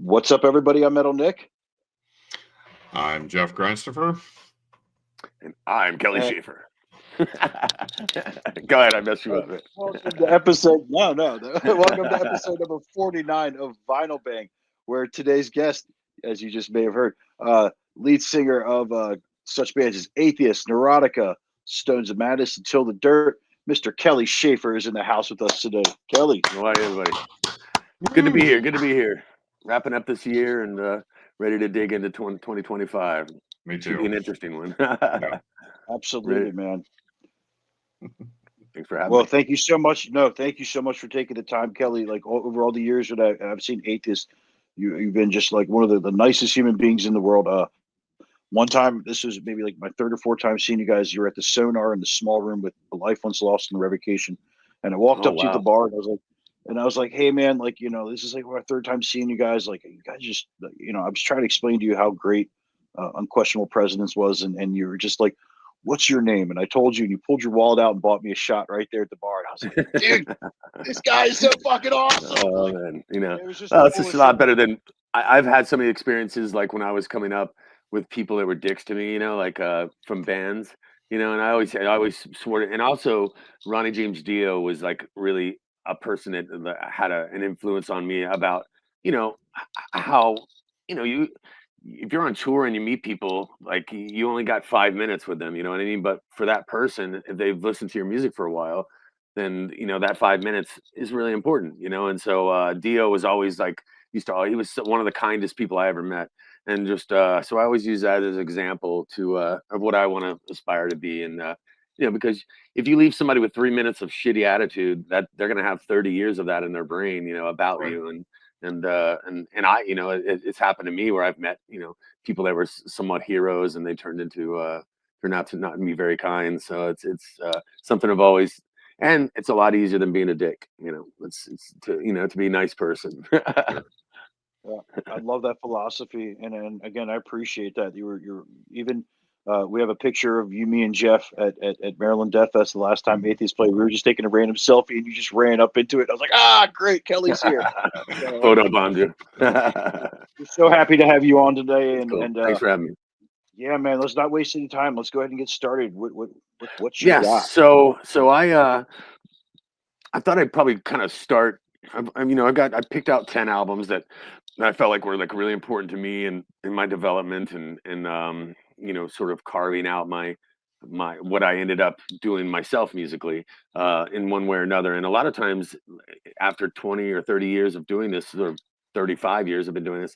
What's up, everybody? I'm Metal Nick. I'm Jeff Grindstoffer. And I'm Kelly Shaefer. Go ahead, I messed you up. Welcome to episode welcome to episode number 49 of Vinyl Bang, where today's guest, as you just may have heard, lead singer of such bands as Atheist, Neurotica, Stones of Madness, Until the Dirt, Mr. Kelly Shaefer is in the house with us today. Kelly. How are you, everybody? Good to be here. Good to be here. Wrapping up this year and ready to dig into 2025. Me too. Should be an interesting one. Yeah. Absolutely, man. Thanks for having me. Well, thank you so much. No, thank you so much for taking the time, Kelly. Like over all the years that I've seen Atheist, you've been just like one of the nicest human beings in the world. One time, this was maybe like my third or fourth time seeing you guys. You were at the Sonar in the small room with A Life Once Lost and Revocation, and I walked up to the bar and I was like, hey man, like, you know, this is like my third time seeing you guys. Like, you guys just, you know, I was trying to explain to you how great Unquestionable Presidents was, and you were just like, what's your name? And I told you, and you pulled your wallet out and bought me a shot right there at the bar. And I was like, dude, this guy is so fucking awesome. Oh man, you know, it's just a lot better than I've had so many experiences. Like when I was coming up with people that were dicks to me, you know, like from bands, you know, and I always swore to, and also Ronnie James Dio was like really a person that had an influence on me about, you know, how, you know, if you're on tour and you meet people, like you only got 5 minutes with them, you know what I mean? But for that person, if they've listened to your music for a while, then, you know, that 5 minutes is really important, you know? And so Dio was always like, he was one of the kindest people I ever met. And just, so I always use that as an example of what I want to aspire to be. And, you know, because if you leave somebody with 3 minutes of shitty attitude, that they're going to have 30 years of that in their brain, you know, about you. And I, you know, it's happened to me where I've met, you know, people that were somewhat heroes and they turned out to not be very kind. So it's something I've always, and it's a lot easier than being a dick, you know, it's to, you know, to be a nice person. Yeah, I love that philosophy. And again, I appreciate that. You're even, we have a picture of you, me, and Jeff at Maryland Death Fest the last time Atheist played. We were just taking a random selfie, and you just ran up into it. I was like, great, Kelly's here. Photo bombed you. We're so happy to have you on today. And, cool. and thanks for having me. Yeah, man, let's not waste any time. Let's go ahead and get started. What you got? So I thought I'd probably kind of start. You know, I picked out 10 albums that I felt like were like really important to me and in my development and you know, sort of carving out my what I ended up doing myself musically in one way or another. And a lot of times after 20 or 30 years of doing this, or 35 years I've been doing this,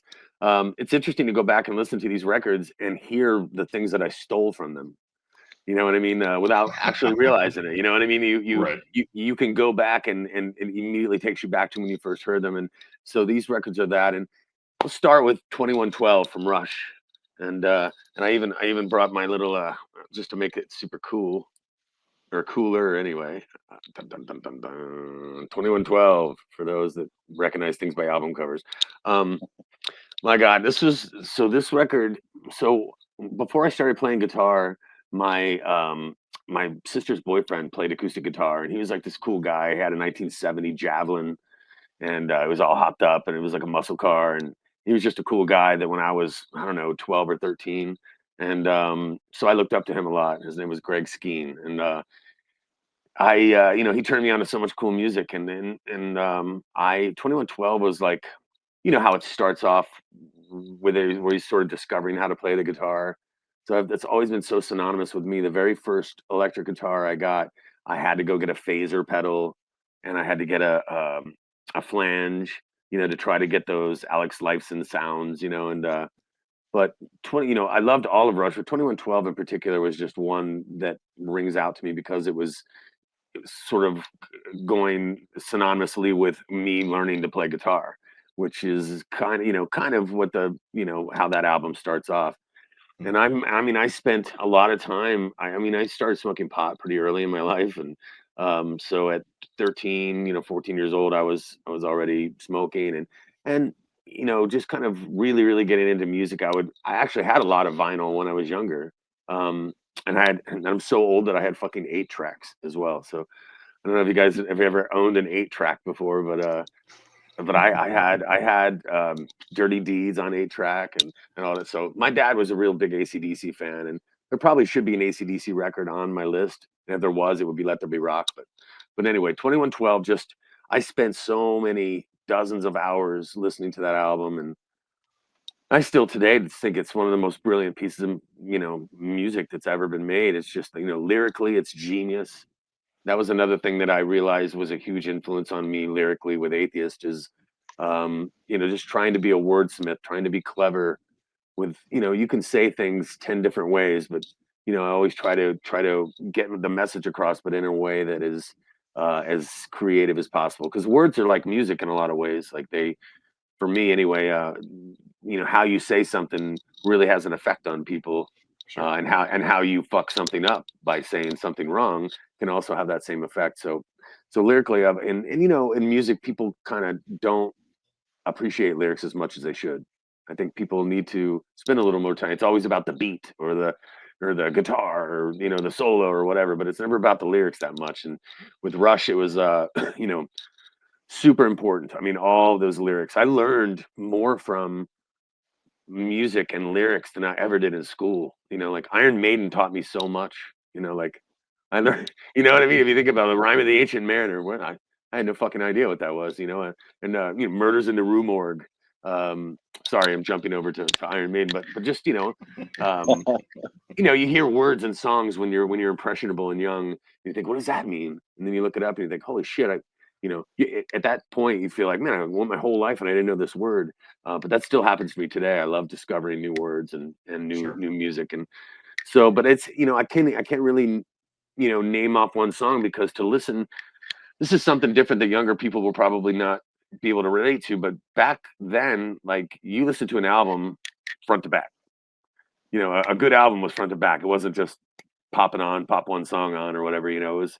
it's interesting to go back and listen to these records and hear the things that I stole from them. You know what I mean? Without actually realizing it. You know what I mean? You can go back and it immediately takes you back to when you first heard them. And so these records are that. And we'll start with 2112 from Rush. And I even brought my little just to make it super cool or cooler anyway. 2112 for those that recognize things by album covers. My God, this record. So before I started playing guitar, my sister's boyfriend played acoustic guitar, and he was like this cool guy. He had a 1970 Javelin, and it was all hopped up, and it was like a muscle car, and he was just a cool guy that when I was, I don't know, 12 or 13. And so I looked up to him a lot. His name was Greg Skeen. And you know, he turned me on to so much cool music. And 2112 was like, you know how it starts off where he's sort of discovering how to play the guitar. So that's always been so synonymous with me. The very first electric guitar I got, I had to go get a phaser pedal, and I had to get a flange, you know, to try to get those Alex Lifeson sounds, you know. And but you know, I loved all of Rush, but 2112 in particular was just one that rings out to me because it was sort of going synonymously with me learning to play guitar, which is kind of what the, you know, how that album starts off. And I spent a lot of time. I started smoking pot pretty early in my life, and so at 13, you know, 14 years old, I was already smoking, and you know, just kind of really getting into music. I actually had a lot of vinyl when I was younger, and I'm so old that I had fucking 8 tracks as well. So I don't know if you guys have ever owned an 8 track before, but but I had Dirty Deeds on 8-track and all that. So my dad was a real big AC/DC fan, and there probably should be an AC/DC record on my list. And if there was, it would be Let There Be Rock. But anyway, 2112, just I spent so many dozens of hours listening to that album, and I still today think it's one of the most brilliant pieces of music that's ever been made. It's just lyrically, it's genius. That was another thing that I realized was a huge influence on me lyrically with Atheist is, just trying to be a wordsmith, trying to be clever with, you can say things 10 different ways, but, I always try to get the message across, but in a way that is as creative as possible. Because words are like music in a lot of ways. Like for me anyway, how you say something really has an effect on people. Sure. And how you fuck something up by saying something wrong can also have that same effect. So lyrically, in music, people kind of don't appreciate lyrics as much as they should. I think people need to spend a little more time. It's always about the beat or the guitar or the solo or whatever, but it's never about the lyrics that much. And with Rush, it was super important. I mean, all those lyrics. I learned more from music and lyrics than I ever did in school. Like Iron Maiden taught me so much. Like I learned, you know what I mean? If you think about the Rime of the Ancient Mariner, I had no fucking idea what that was, and Murders in the Rue Morgue. Sorry, I'm jumping over to Iron Maiden, but just you hear words and songs when you're impressionable and young. You think, what does that mean? And then you look it up and you think, holy shit, at that point you feel like, man, I went my whole life and I didn't know this word. But that still happens to me today. I love discovering new words and new music, and so. But it's I can't really name off one song, because to listen, this is something different that younger people will probably not be able to relate to. But back then, like, you listen to an album front to back. A good album was front to back. It wasn't just pop one song on or whatever. It was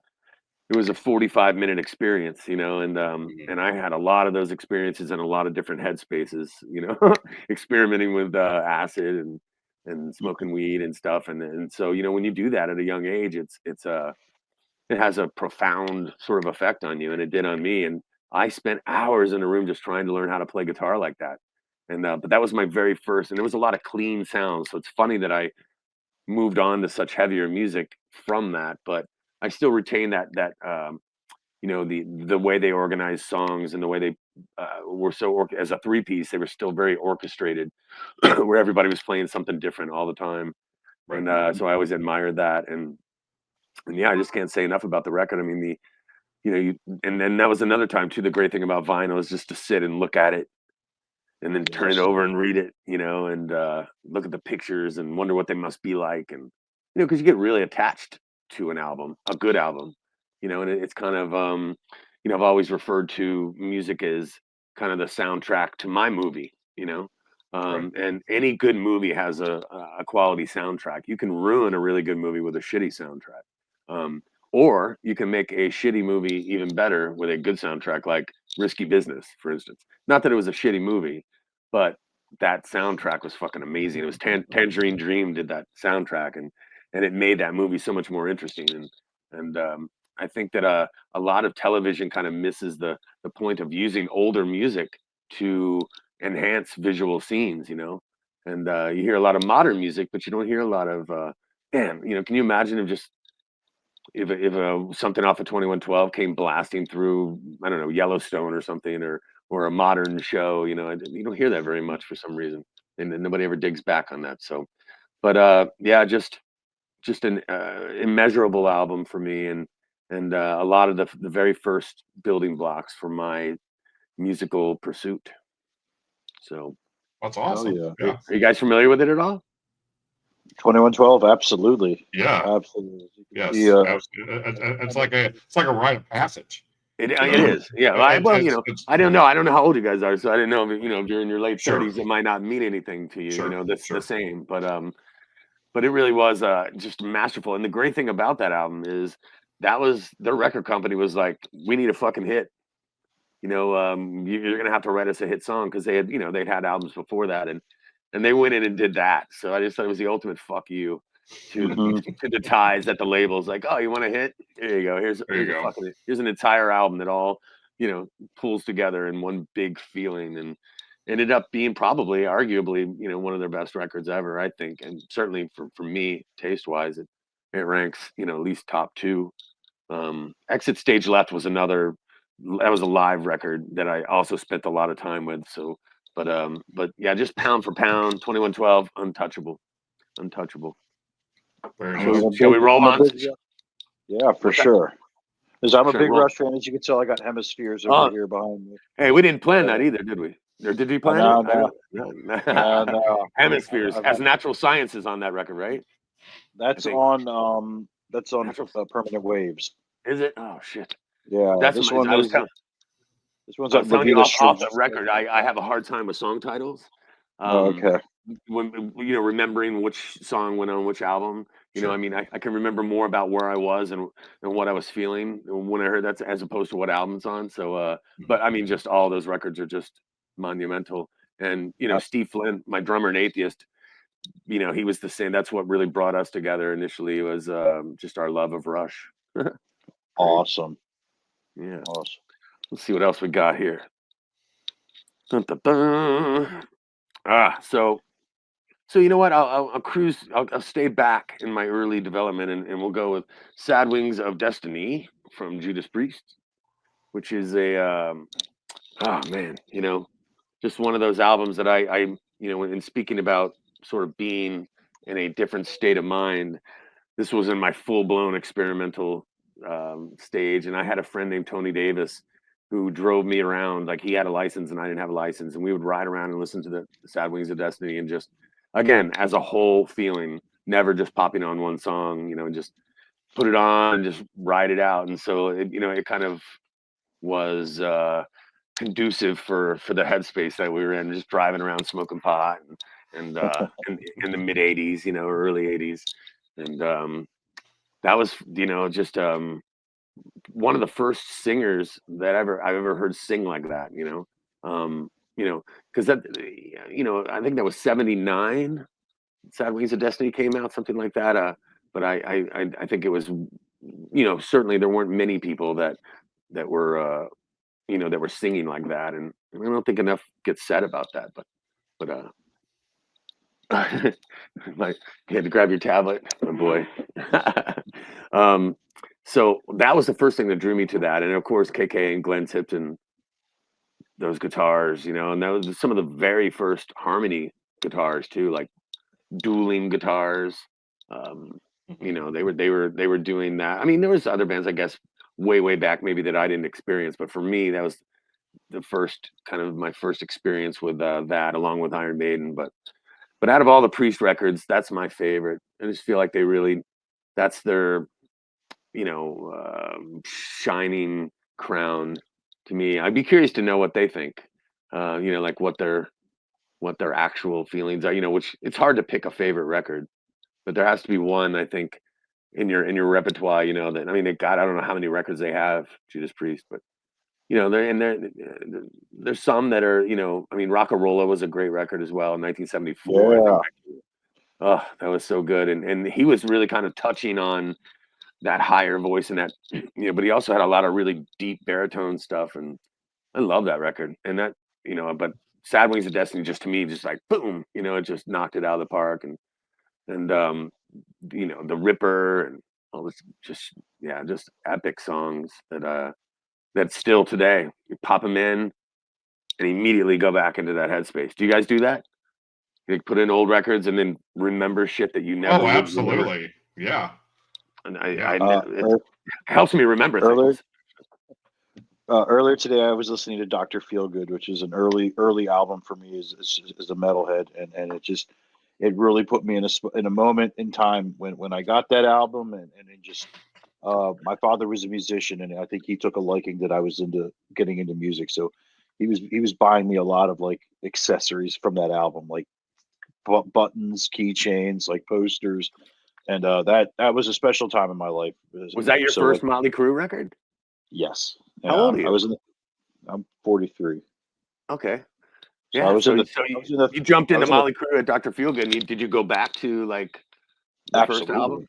a 45-minute experience, and I had a lot of those experiences in a lot of different headspaces, experimenting with acid and smoking weed and stuff. And so, when you do that at a young age, it has a profound sort of effect on you, and it did on me. And I spent hours in a room just trying to learn how to play guitar like that. And but that was my very first, and there was a lot of clean sounds. So it's funny that I moved on to such heavier music from that, but I still retain that the way they organized songs and the way they were as a 3-piece, they were still very orchestrated, where everybody was playing something different all the time. Right. And so I always admired that. And yeah, I just can't say enough about the record. I mean, and then that was another time too. The great thing about vinyl is just to sit and look at it, and then turn it over and read it, and look at the pictures and wonder what they must be like. And, because you get really attached to an album, a good album, and it's kind of, I've always referred to music as kind of the soundtrack to my movie, Right. And any good movie has a quality soundtrack. You can ruin a really good movie with a shitty soundtrack. Or you can make a shitty movie even better with a good soundtrack, like Risky Business, for instance. Not that it was a shitty movie, but that soundtrack was fucking amazing. It was Tangerine Dream did that soundtrack, and it made that movie so much more interesting. And I think that a lot of television kind of misses the point of using older music to enhance visual scenes, And you hear a lot of modern music, but you don't hear a lot of can you imagine if something off of 2112 came blasting through, I don't know, Yellowstone or something, or a modern show, you don't hear that very much for some reason, and nobody ever digs back on that. So, but yeah, just an immeasurable album for me, and a lot of the very first building blocks for my musical pursuit. So that's awesome. Yeah. Are you guys familiar with it at all? 2112, absolutely. Yeah, absolutely. Yes, it's like a rite of passage. It is. Yeah. I don't know. I don't know how old you guys are, so I didn't know if if you're in your late 30s, it might not mean anything to you. The same. But it really was just masterful. And the great thing about that album is that was their record company was like, we need a fucking hit. You're gonna have to write us a hit song, because they had they'd had albums before that, and they went in and did that. So I just thought it was the ultimate fuck you to the ties that the label's like, oh, you want a hit? Here you go. Here's an entire album that all pulls together in one big feeling, and ended up being probably, arguably, one of their best records ever, I think. And certainly for me, taste wise, it ranks, at least top 2. Exit Stage Left was another, that was a live record that I also spent a lot of time with. So, but yeah, just pound for pound, 2112, untouchable. Shall we roll on? Yeah, for sure. Because I'm a big Rush fan, as you can tell. I got Hemispheres over here behind me. Hey, we didn't plan that either, did we? Or did we plan it? No. Hemispheres as Natural Science is on that record, right? That's on Permanent Waves. Is it? Oh shit. Yeah, this one's off the record. I have a hard time with song titles. Okay. When remembering which song went on which album. I mean, I can remember more about where I was and what I was feeling when I heard that, as opposed to what album's on. So, but I mean, just all those records are just monumental. And Steve Flynn, my drummer in Atheist, he was the same. That's what really brought us together initially, was just our love of Rush. Awesome. Yeah. Awesome. Let's see what else we got here. Dun, dun, dun. So you know what? I'll cruise. I'll stay back in my early development, and we'll go with "Sad Wings of Destiny" from Judas Priest, which is a just one of those albums that I in speaking about sort of being in a different state of mind, this was in my full blown experimental stage, and I had a friend named Tony Davis who drove me around. Like, he had a license and I didn't have a license, and we would ride around and listen to the Sad Wings of Destiny, and just, again, as a whole feeling, never just popping on one song, just put it on and just ride it out. And so it kind of was conducive for the headspace that we were in, just driving around smoking pot and in the mid 80s, early 80s. And that was, just one of the first singers that I've ever heard sing like that, because that, I think that was 79. Sad Wings of Destiny came out, something like that. But I think it was, certainly there weren't many people that were, that were singing like that, and I don't think enough gets said about that. But like, you had to grab your tablet, oh boy. So that was the first thing that drew me to that, and of course KK and Glenn Tipton, those guitars, and that was some of the very first harmony guitars too, like dueling guitars. They were doing that. I mean, there was other bands, I guess, way back maybe that I didn't experience, but for me, that was the first kind of my first experience with that, along with Iron Maiden. But out of all the Priest records, that's my favorite. I just feel like that's their shining crown to me. I'd be curious to know what they think, like what their actual feelings are, which it's hard to pick a favorite record, but there has to be one, I think, in your repertoire, that, I mean, I don't know how many records they have, Judas Priest, but there's some that are, I mean, Rock-a-Rolla was a great record as well in 1974. Yeah. Oh, that was so good. And he was really kind of touching on that higher voice and that, but he also had a lot of really deep baritone stuff. And I love that record. And that, but Sad Wings of Destiny, just to me, just like, boom, it just knocked it out of the park. And The Ripper and all this, just epic songs that still today, you pop them in and immediately go back into that headspace. Do you guys do that? You put in old records and then remember shit that you never. Oh, absolutely. Yeah. And it helps me remember things. Earlier today, I was listening to Dr. Feelgood, which is an early album for me as a metalhead, and it really put me in a moment in time when I got that album, and it just. My father was a musician, and I think he took a liking that I was getting into music. So he was buying me a lot of like accessories from that album, like buttons, keychains, like posters, and that was a special time in my life. Was that your first Motley Crue record? Yes. How old are you? I'm 43. Okay. Yeah. So you jumped into Motley Crue at Dr. Feelgood. Did you go back to like the first album?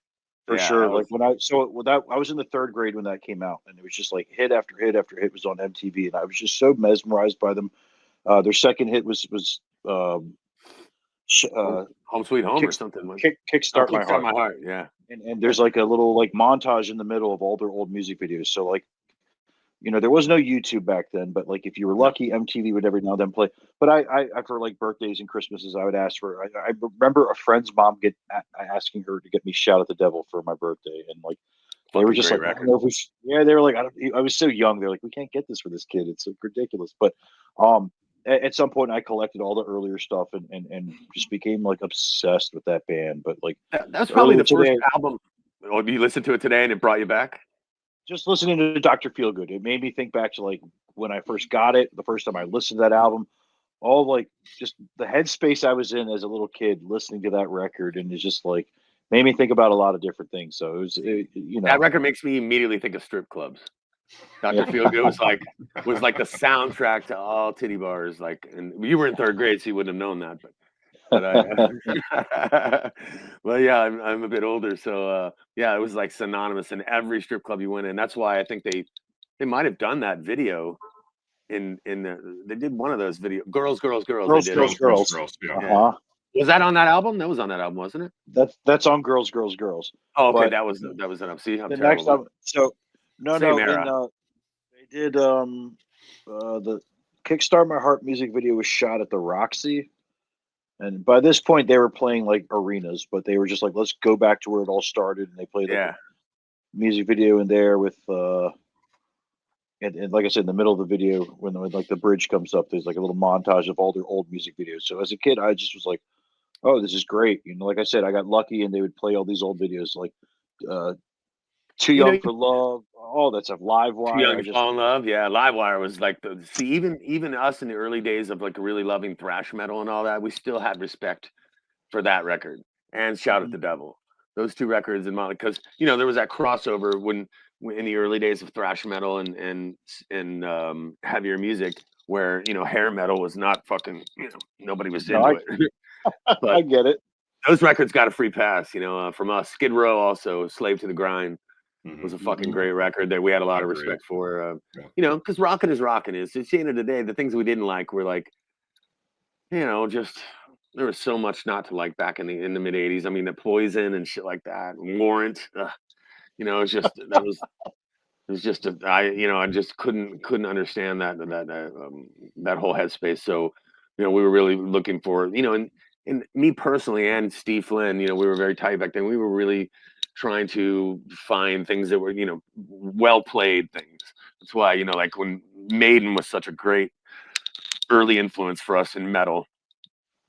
For Yeah, sure. that was, Like when I was in the third grade when that came out, and it was just like hit after hit after hit was on MTV, and I was just so mesmerized by them. Their second hit was Home Sweet Home kick, or something. Like, Kickstart My Kickstart Heart. My Heart. Yeah. And there's like a little like montage in the middle of all their old music videos. So like, there was no YouTube back then, but like if you were lucky, MTV would every now and then play. But I for like birthdays and Christmases, I would ask for. I remember a friend's mom asking her to get me "Shout at the Devil" for my birthday, and like they were Fucking just great like, I don't record. know if we. Yeah, they were like, I was so young. They're like, we can't get this for this kid. It's like, ridiculous. But at some point, I collected all the earlier stuff and just became like obsessed with that band. But like That's probably the first today, album. Oh, you listened to it today and it brought you back? just listening to Dr. Feelgood, it made me think back to like when I first got it, the first time I listened to that album, all like just the headspace I was in as a little kid listening to that record, and it's just like made me think about a lot of different things. So That record makes me immediately think of strip clubs. Dr. Yeah. Feelgood was like the soundtrack to all titty bars. Like, and you were in third grade, so you wouldn't have known that. But well, yeah, I'm a bit older, so yeah, it was like synonymous in every strip club you went in. That's why I think they might have done that video they did one of those video girls. They did it. Girls. Yeah. Uh-huh. Was that on that album? That was on that album, wasn't it? That's on Girls. Oh, okay, But that was it. I'm see, I'm the terrible. next album. So Same era. they did the Kickstart My Heart music video was shot at the Roxy. And by this point, they were playing like arenas, but they were just like, let's go back to where it all started. And they played like a music video in there with, and like I said, in the middle of the video, when like the bridge comes up, there's like a little montage of all their old music videos. So as a kid, I just was like, oh, this is great. Like I said, I got lucky and they would play all these old videos like Too Young for Love, all that stuff. Live Wire. Too Young to Fall in Love. Yeah, Live Wire was like even us in the early days of like really loving thrash metal and all that, we still had respect for that record and Shout at the Devil. Those two records in Molly, because there was that crossover when in the early days of thrash metal and heavier music where hair metal was not fucking nobody was into it. But I get it. Those records got a free pass, from us. Skid Row also, Slave to the Grind. Was a fucking great record that we had a lot of respect for, because rocking is rocking. It's at the end of the day, the things we didn't like were like, just there was so much not to like back in the mid '80s. I mean, the Poison and shit like that, Warrant. It's just I just couldn't understand that whole headspace. So, we were really looking for and me personally and Steve Flynn, we were very tight back then. We were really trying to find things that were, well played things. That's why, like when Maiden was such a great early influence for us in metal,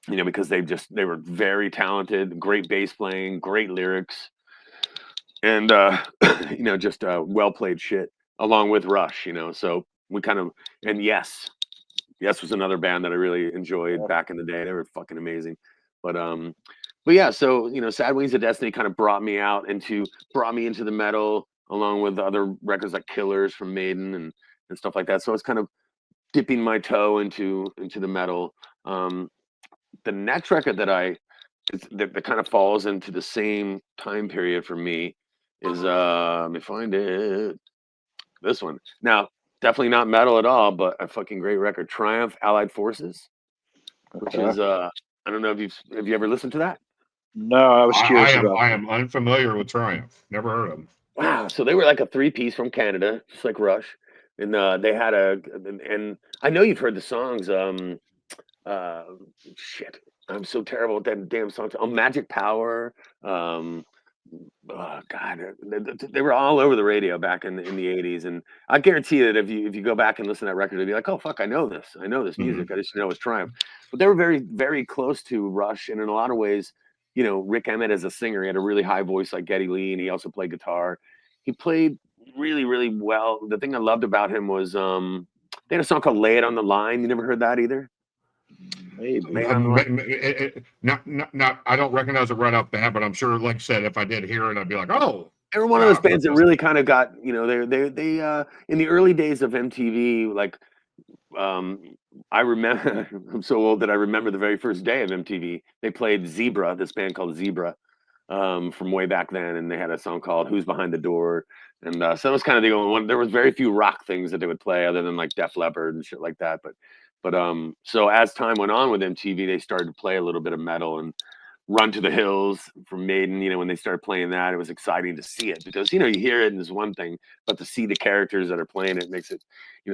because they were very talented, great bass playing, great lyrics, and just well played shit along with Rush, so we kind of, and Yes was another band that I really enjoyed back in the day. They were fucking amazing. But yeah, so Sad Wings of Destiny kind of brought me into the metal along with the other records like Killers from Maiden and stuff like that. So I was kind of dipping my toe into the metal. The next record that kind of falls into the same time period for me is let me find it. This one. Now, definitely not metal at all, but a fucking great record. Triumph Allied Forces, which is I don't know if have you ever listened to that? No, I was curious about. I am unfamiliar with Triumph. Never heard of them. Wow, so they were like a 3-piece from Canada, just like Rush, and they had and I know you've heard the songs. Shit, I'm so terrible with that damn song. Oh, Magic Power. Oh God, they were all over the radio back in the '80s, and I guarantee that if you go back and listen to that record, you'll be like, oh fuck, I know this music. I just know it's Triumph. But they were very, very close to Rush, and in a lot of ways, Rick Emmett as a singer, he had a really high voice like Geddy Lee, and he also played guitar. He played really, really well. The thing I loved about him was they had a song called "Lay It on the Line." You never heard that either? Maybe. Not. I don't recognize it right off the bat, but I'm sure, like I said, if I did hear it, I'd be like, oh. They were one of those bands that really kind of got, they in the early days of MTV, like, I remember, I'm so old that I remember the very first day of MTV. They played Zebra, this band called Zebra, from way back then, and they had a song called "Who's Behind the Door," and so that was kind of the only one. There was very few rock things that they would play other than like Def Leppard and shit like that. But so as time went on with MTV, they started to play a little bit of metal, and Run to the Hills from Maiden, when they started playing that, it was exciting to see it because, you hear it and it's one thing, but to see the characters that are playing it makes it,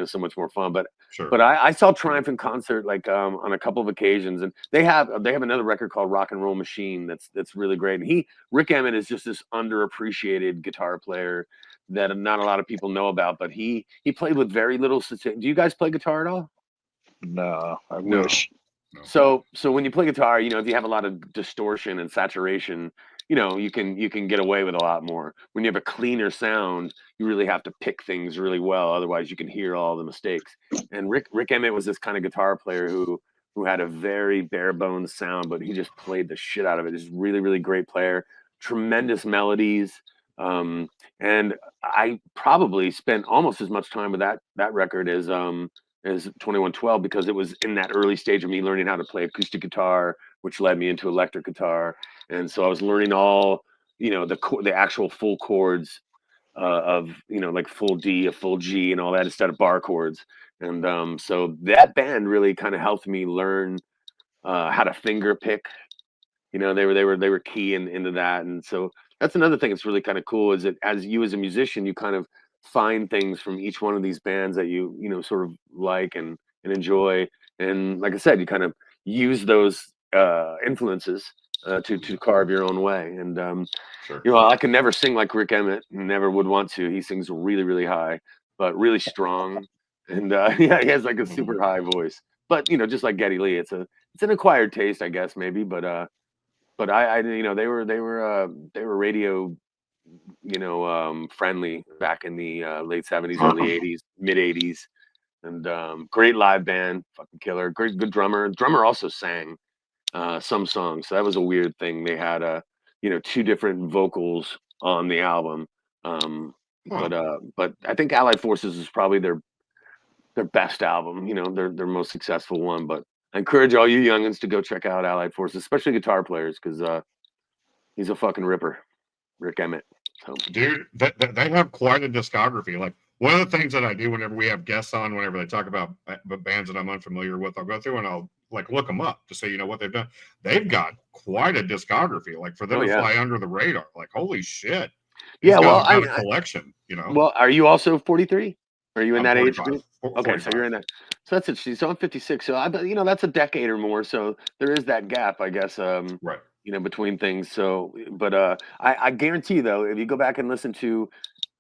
so much more fun. But Sure. but I saw Triumph in concert like on a couple of occasions, and they have another record called Rock and Roll Machine that's really great. And Rick Emmett is just this underappreciated guitar player that not a lot of people know about, but he played with very little. Do you guys play guitar at all? No, I wish. No. So when you play guitar, if you have a lot of distortion and saturation, you can get away with a lot more. When you have a cleaner sound, you really have to pick things really well. Otherwise, you can hear all the mistakes. And Rick Emmett was this kind of guitar player who had a very bare bones sound, but he just played the shit out of it. He's really, really great player, tremendous melodies. And I probably spent almost as much time with that record as 2112 because it was in that early stage of me learning how to play acoustic guitar, which led me into electric guitar. And so I was learning all, the actual full chords of, like full D, a full G and all that instead of bar chords. And so that band really kind of helped me learn how to finger pick. They were key into that. And so that's another thing that's really kind of cool is that as a musician, you kind of find things from each one of these bands that you sort of like and enjoy. And like I said, you kind of use those influences to carve your own way. And Sure. I can never sing like Rick Emmett, never would want to. He sings really, really high, but really strong. And yeah, he has like a super high voice. But just like Geddy Lee, it's an acquired taste, I guess, maybe. But I they were radio friendly back in the late 70s, early 80s, mid 80s, and great live band, fucking killer, good drummer. Drummer also sang some songs, so that was a weird thing. They had two different vocals on the album, but I think Allied Forces is probably their best album, their most successful one. But I encourage all you youngins to go check out Allied Forces, especially guitar players, because he's a fucking ripper, Rick Emmett. So. Dude, they have quite a discography. Like one of the things that I do whenever we have guests on, whenever they talk about bands that I'm unfamiliar with, I'll go through and I'll like look them up to say, what they've done. They've got quite a discography. Like for them to fly under the radar, like holy shit. Yeah, well, I a collection. Well, are you also 43? Are you in that 45, age group? 45. Okay, so you're in that. So that's interesting. So I'm 56. So I, that's a decade or more. So there is that gap, I guess. Right. Between things. So, but I guarantee though, if you go back and listen to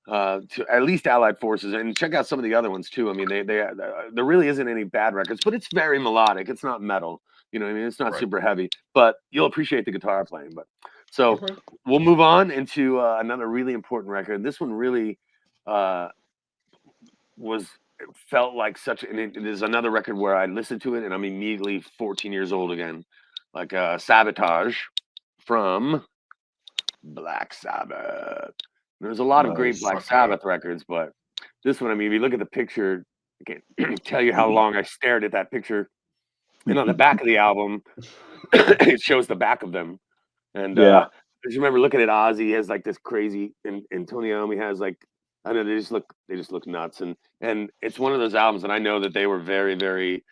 at least Allied Forces and check out some of the other ones too. I mean, they there really isn't any bad records, but it's very melodic. It's not metal. It's not super heavy, but you'll appreciate the guitar playing. But so we'll move on into another really important record. This one really felt like such, and it is another record where I listened to it and I'm immediately 14 years old again. Like Sabotage from Black Sabbath. There's a lot of great Black Sabbath records, but this one, I mean, if you look at the picture, I can't tell you how long I stared at that picture. And on the back of the album, it shows the back of them. And I just remember looking at Ozzy as like this crazy, and Tony Iommi has like, I don't know, they just look nuts. And it's one of those albums, and I know that they were very, very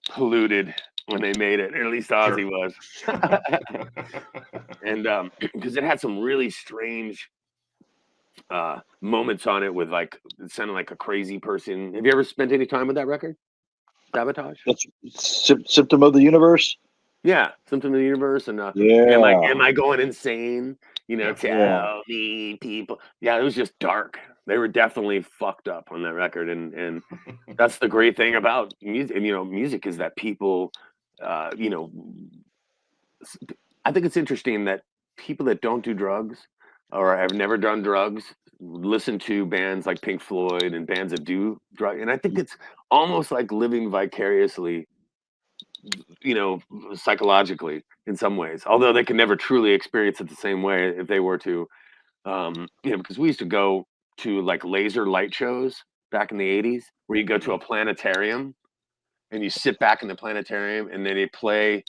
polluted when they made it, at least Ozzy was. And because it had some really strange moments on it with like, it sounded like a crazy person. Have you ever spent any time with that record? Sabotage? That's Symptom of the Universe? Yeah, Symptom of the Universe. And am I going insane? Tell me, people. Yeah, it was just dark. They were definitely fucked up on that record. And that's the great thing about music. Music is that people, I think it's interesting that people that don't do drugs or have never done drugs listen to bands like Pink Floyd and bands that do drugs. And I think it's almost like living vicariously, psychologically in some ways, although they can never truly experience it the same way if they were to, because we used to go to like laser light shows back in the 80s where you go to a planetarium and you sit back in the planetarium and then they play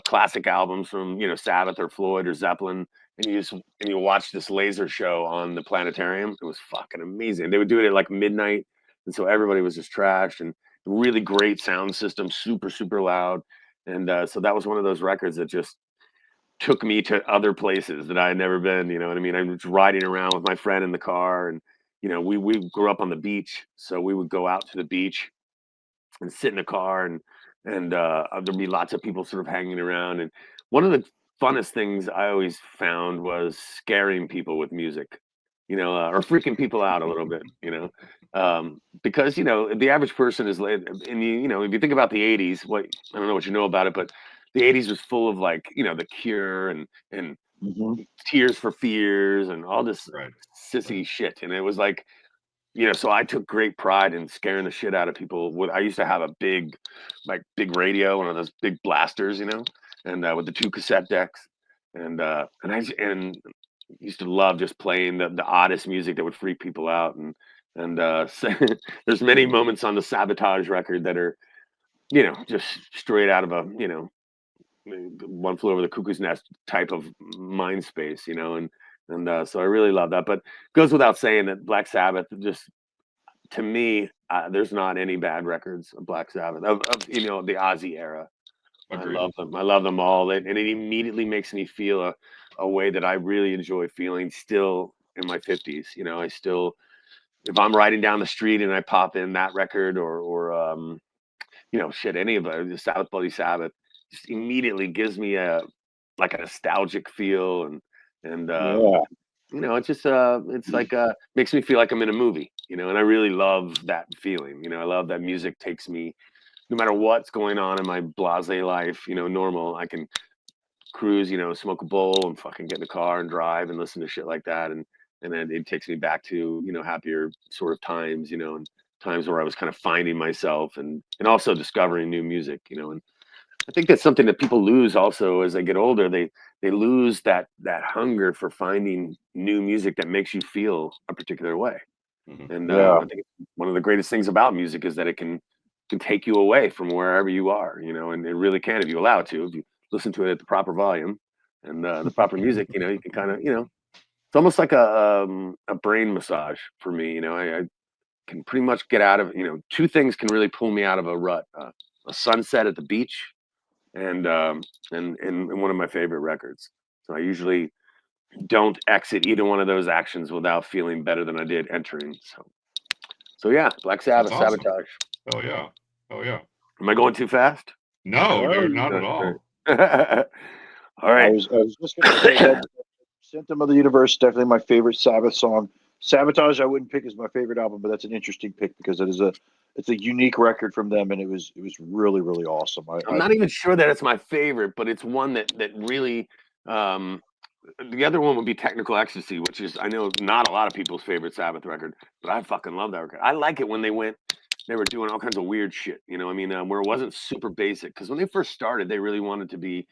classic albums from, Sabbath or Floyd or Zeppelin, and you watch this laser show on the planetarium. It was fucking amazing. They would do it at like midnight, and so everybody was just trashed, and really great sound system, super super loud. And so that was one of those records that just took me to other places that I had never been. You know what I mean? I was riding around with my friend in the car, and we grew up on the beach, so we would go out to the beach and sit in the car, and there'd be lots of people sort of hanging around. And one of the funnest things I always found was scaring people with music, or freaking people out a little bit, because the average person is late. And if you think about the '80s, I don't know what you know about it, but the '80s was full of like The Cure and Tears for Fears and all this sissy shit, and it was like. So I took great pride in scaring the shit out of people. I used to have a big radio, one of those big blasters, and with the 2 cassette decks, and I used to love just playing the oddest music that would freak people out, and so there's many moments on the Sabotage record that are, just straight out of a One Flew Over the Cuckoo's Nest type of mind space, and so I really love that. But goes without saying that Black Sabbath, just to me, there's not any bad records of Black Sabbath of the Ozzy era. Agreed. I love them. I love them all, and it immediately makes me feel a way that I really enjoy feeling still in my 50s. I still, if I'm riding down the street and I pop in that record or any of the Sabbath Bloody Sabbath, just immediately gives me a nostalgic feel, and it's just it's like makes me feel like I'm in a movie, and I really love that feeling. I love that music takes me, no matter what's going on in my blasé life, normal, I can cruise, smoke a bowl and fucking get in the car and drive and listen to shit like that, and then it takes me back to happier sort of times, and times where I was kind of finding myself and also discovering new music, and I think that's something that people lose also as they get older. They lose that hunger for finding new music that makes you feel a particular way. And I think one of the greatest things about music is that it can take you away from wherever you are, and it really can if you allow it to. If you listen to it at the proper volume and the proper music, you can kind of, it's almost like a brain massage for me. I can pretty much get out of, 2 things can really pull me out of a rut: a sunset at the beach, and one of my favorite records. So I usually don't exit either one of those actions without feeling better than I did entering. So yeah, Black Sabbath, awesome. Sabotage. Oh yeah. Am I going too fast? No, dude, not at all. All right. I was just going to say that Symptom of the Universe, definitely my favorite Sabbath song. Sabotage I wouldn't pick as my favorite album, but that's an interesting pick because it's a unique record from them, and it was really, really awesome. I'm not even sure that it's my favorite, but it's one that really the other one would be Technical Ecstasy, which is, I know, not a lot of people's favorite Sabbath record, but I fucking love that record. I like it when they were doing all kinds of weird shit, where it wasn't super basic, because when they first started, they really wanted to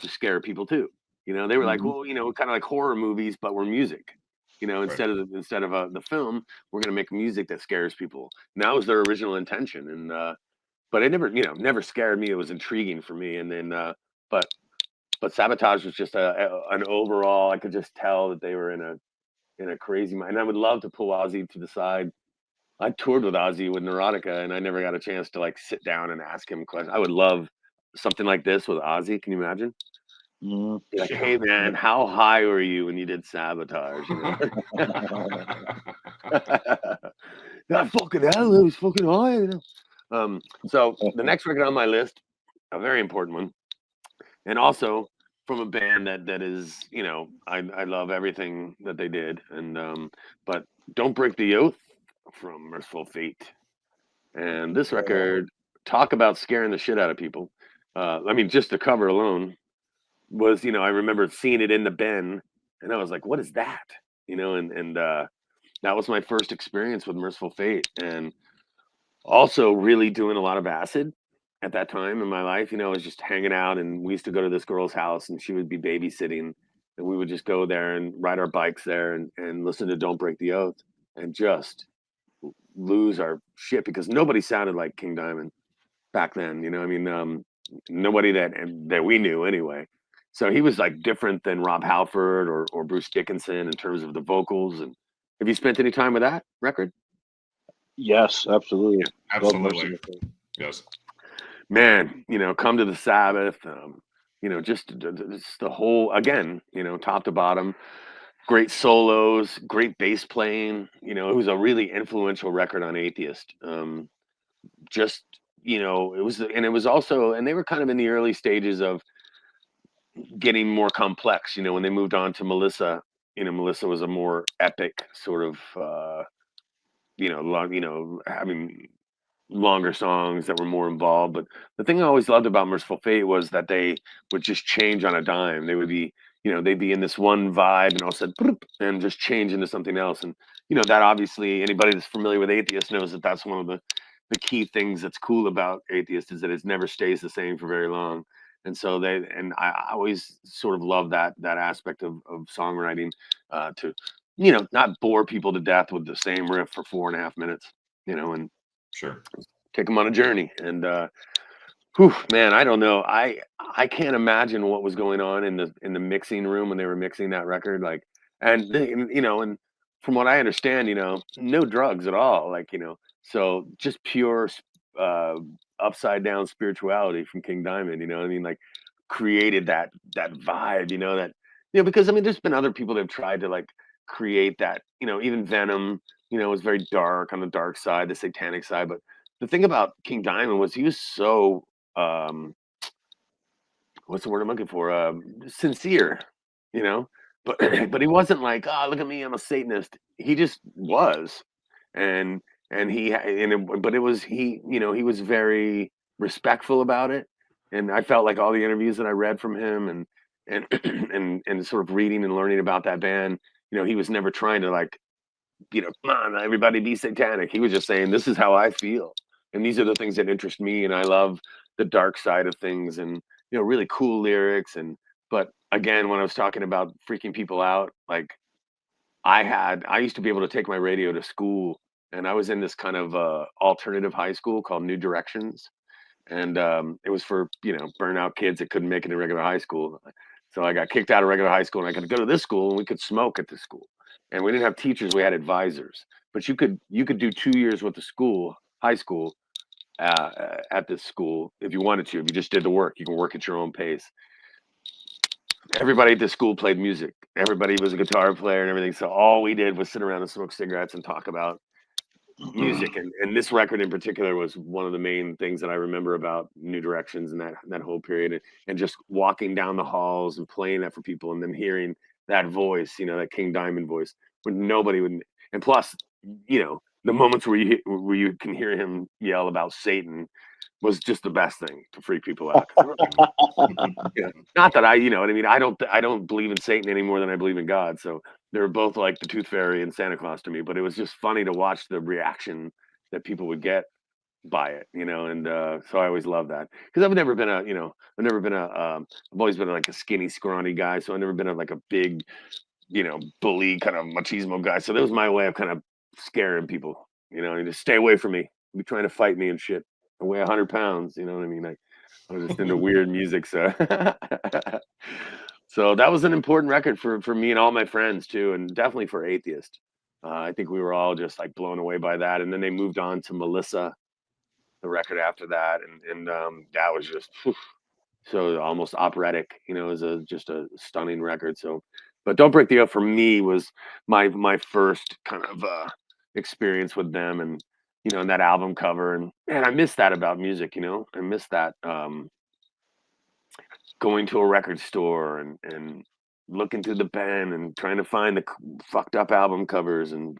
scare people too. They were like, well, kind of like horror movies, but we're music. Instead of the film, we're gonna make music that scares people. And that was their original intention, and but it never scared me. It was intriguing for me, and then but Sabotage was just an overall. I could just tell that they were in a crazy mind. And I would love to pull Ozzy to the side. I toured with Ozzy with Neurotica, and I never got a chance to like sit down and ask him questions. I would love something like this with Ozzy. Can you imagine? Like, hey man, how high were you when you did Sabotage? Not fucking hell, it was fucking high. So the next record on my list, a very important one, and also from a band that is, I love everything that they did, and but Don't Break the Oath from Merciful Fate. And this record, talk about scaring the shit out of people. I mean, just the cover alone was, I remember seeing it in the bin, and I was like, what is that? And that was my first experience with Merciful Fate, and also really doing a lot of acid at that time in my life. I was just hanging out, and we used to go to this girl's house, and she would be babysitting, and we would just go there and ride our bikes there and listen to Don't Break the Oath and just lose our shit, because nobody sounded like King Diamond back then. nobody that we knew anyway. So he was like different than Rob Halford or Bruce Dickinson in terms of the vocals. And have you spent any time with that record? Yes, absolutely. Absolutely. Yes. Man, Come to the Sabbath, just the whole, again, top to bottom, great solos, great bass playing. It was a really influential record on Atheist. It was also, and they were kind of in the early stages of getting more complex, when they moved on to Melissa. Melissa was a more epic sort of, having longer songs that were more involved. But the thing I always loved about Merciful Fate was that they would just change on a dime. They would be, they'd be in this one vibe and all of a sudden, and just change into something else. And, that obviously anybody that's familiar with Atheist knows that that's one of the key things that's cool about Atheist, is that it never stays the same for very long. And so I always sort of love that aspect of songwriting, to, not bore people to death with the same riff for 4.5 minutes, and sure, take them on a journey. And man, I don't know. I can't imagine what was going on in the mixing room when they were mixing that record. Like, and from what I understand, no drugs at all. Like, so just pure upside down spirituality from King Diamond. Like created that vibe. Because there's been other people that have tried to like create that. Even Venom. Was very dark, on the dark side, the satanic side. But the thing about King Diamond was he was so what's the word I'm looking for? Sincere, but he wasn't like, oh, look at me, I'm a Satanist. He just was, but it was he was very respectful about it, and I felt like all the interviews that I read from him and sort of reading and learning about that band, he was never trying to like, come on, everybody be satanic. He was just saying, this is how I feel. And these are the things that interest me. And I love the dark side of things and, really cool lyrics. But again, when I was talking about freaking people out, like I used to be able to take my radio to school, and I was in this kind of alternative high school called New Directions. And it was for, burnout kids that couldn't make it in regular high school. So I got kicked out of regular high school, and I got to go to this school, and we could smoke at this school. And we didn't have teachers; we had advisors. But you could do 2 years with the high school, at this school if you wanted to. If you just did the work, you can work at your own pace. Everybody at this school played music. Everybody was a guitar player and everything. So all we did was sit around and smoke cigarettes and talk about music. And this record in particular was one of the main things that I remember about New Directions and that whole period. And just walking down the halls and playing that for people, and then hearing that voice, that King Diamond voice, when nobody would. And plus, the moments where you can hear him yell about Satan was just the best thing to freak people out. Not that I don't believe in Satan any more than I believe in God. So they're both like the Tooth Fairy and Santa Claus to me. But it was just funny to watch the reaction that people would get by it, and so I always love that, because I've always been like a skinny, scrawny guy. So I've never been like a big, bully kind of machismo guy. So that was my way of kind of scaring people, to stay away from me, be trying to fight me and shit. I weigh 100 pounds, you know what I mean? I was just into weird music. So so that was an important record for me and all my friends too, and definitely for Atheist. I think we were all just like blown away by that. And then they moved on to Melissa, the record after that, and that was just so almost operatic. It was just a stunning record. So, but Don't Break the Oath for me was my first kind of experience with them, and and that album cover, and I miss that about music. I miss that going to a record store and looking through the pen and trying to find the fucked up album covers and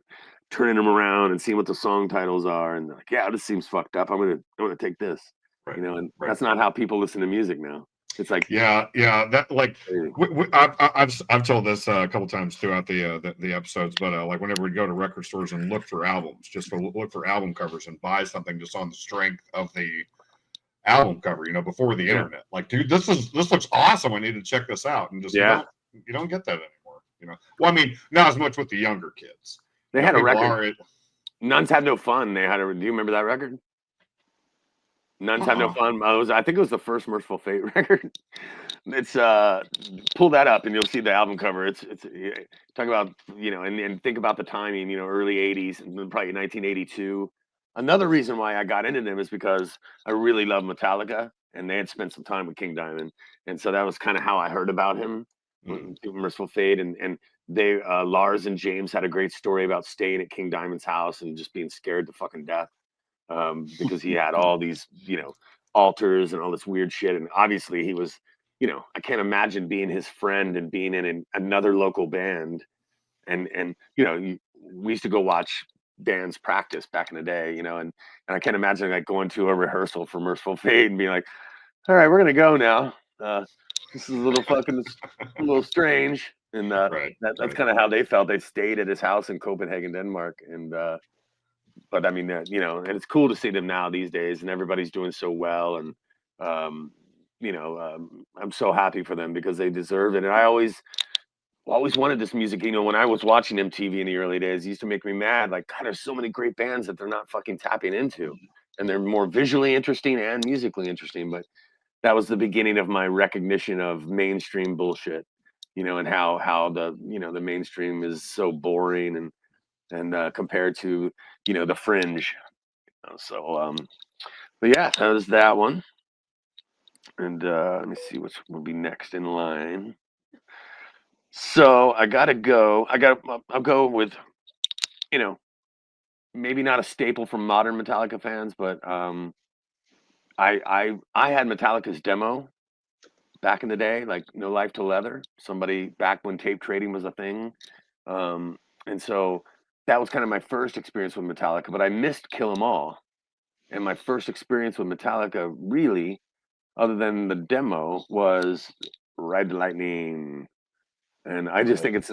turning them around and seeing what the song titles are, and like, yeah, this seems fucked up. I'm gonna take this, right, and that's not how people listen to music now. It's like, yeah, that like I've told this a couple times throughout the episodes, but like whenever we go to record stores and look for albums, just to look for album covers and buy something just on the strength of the album cover, before the internet. Like, dude, this looks awesome. I need to check this out, and just you don't get that anymore. Well, I mean, not as much with the younger kids. They had a record. Nuns Had No Fun. Do you remember that record? None Time No Fun. I think it was the first Merciful Fate record. It's pull that up and you'll see the album cover. It's talk about, you know, and think about the timing, you know, early 80s and then probably 1982. Another reason why I got into them is because I really love Metallica and they had spent some time with King Diamond. And so that was kind of how I heard about him, Merciful Fate. And they Lars and James had a great story about staying at King Diamond's house and just being scared to fucking death. Because he had all these, you know, altars and all this weird shit. And obviously he was, you know, I can't imagine being his friend and being in another local band. And you know, we used to go watch bands practice back in the day, you know, and I can't imagine like going to a rehearsal for Merciful Fate and being like, all right, we're going to go now. This is a little strange. And that's kind of how they felt. They stayed at his house in Copenhagen, Denmark. And, but I mean, you know, and it's cool to see them now these days, and everybody's doing so well. And, you know, I'm so happy for them because they deserve it. And I always wanted this music. You know, when I was watching MTV in the early days, it used to make me mad. Like, God, there's so many great bands that they're not fucking tapping into, and they're more visually interesting and musically interesting. But that was the beginning of my recognition of mainstream bullshit, you know, and how the, you know, the mainstream is so boring and compared to, you know, the fringe. So but yeah, that was that one. And let me see what will be next in line. So I'll go with, you know, maybe not a staple for modern Metallica fans, but I had Metallica's demo back in the day, like No Life to Leather, somebody back when tape trading was a thing. And so that was kind of my first experience with Metallica, but I missed Kill 'Em All. And my first experience with Metallica, really, other than the demo, was Ride the Lightning. And I just think it's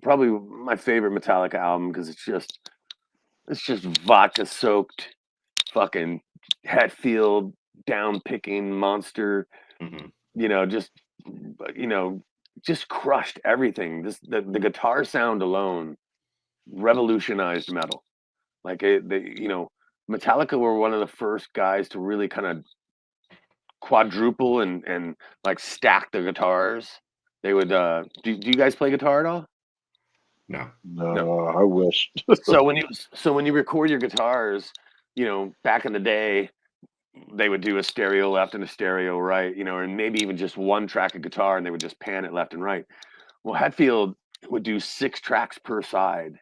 probably my favorite Metallica album because it's just vodka soaked, fucking Hetfield down picking monster. You know, just crushed everything. The guitar sound alone revolutionized metal. Like you know, Metallica were one of the first guys to really kind of quadruple and like stack the guitars. They would do you guys play guitar at all? No, I wish. So when you record your guitars, you know, back in the day, they would do a stereo left and a stereo right, you know, and maybe even just one track of guitar, and they would just pan it left and right. Well, Hetfield would do 6 tracks per side.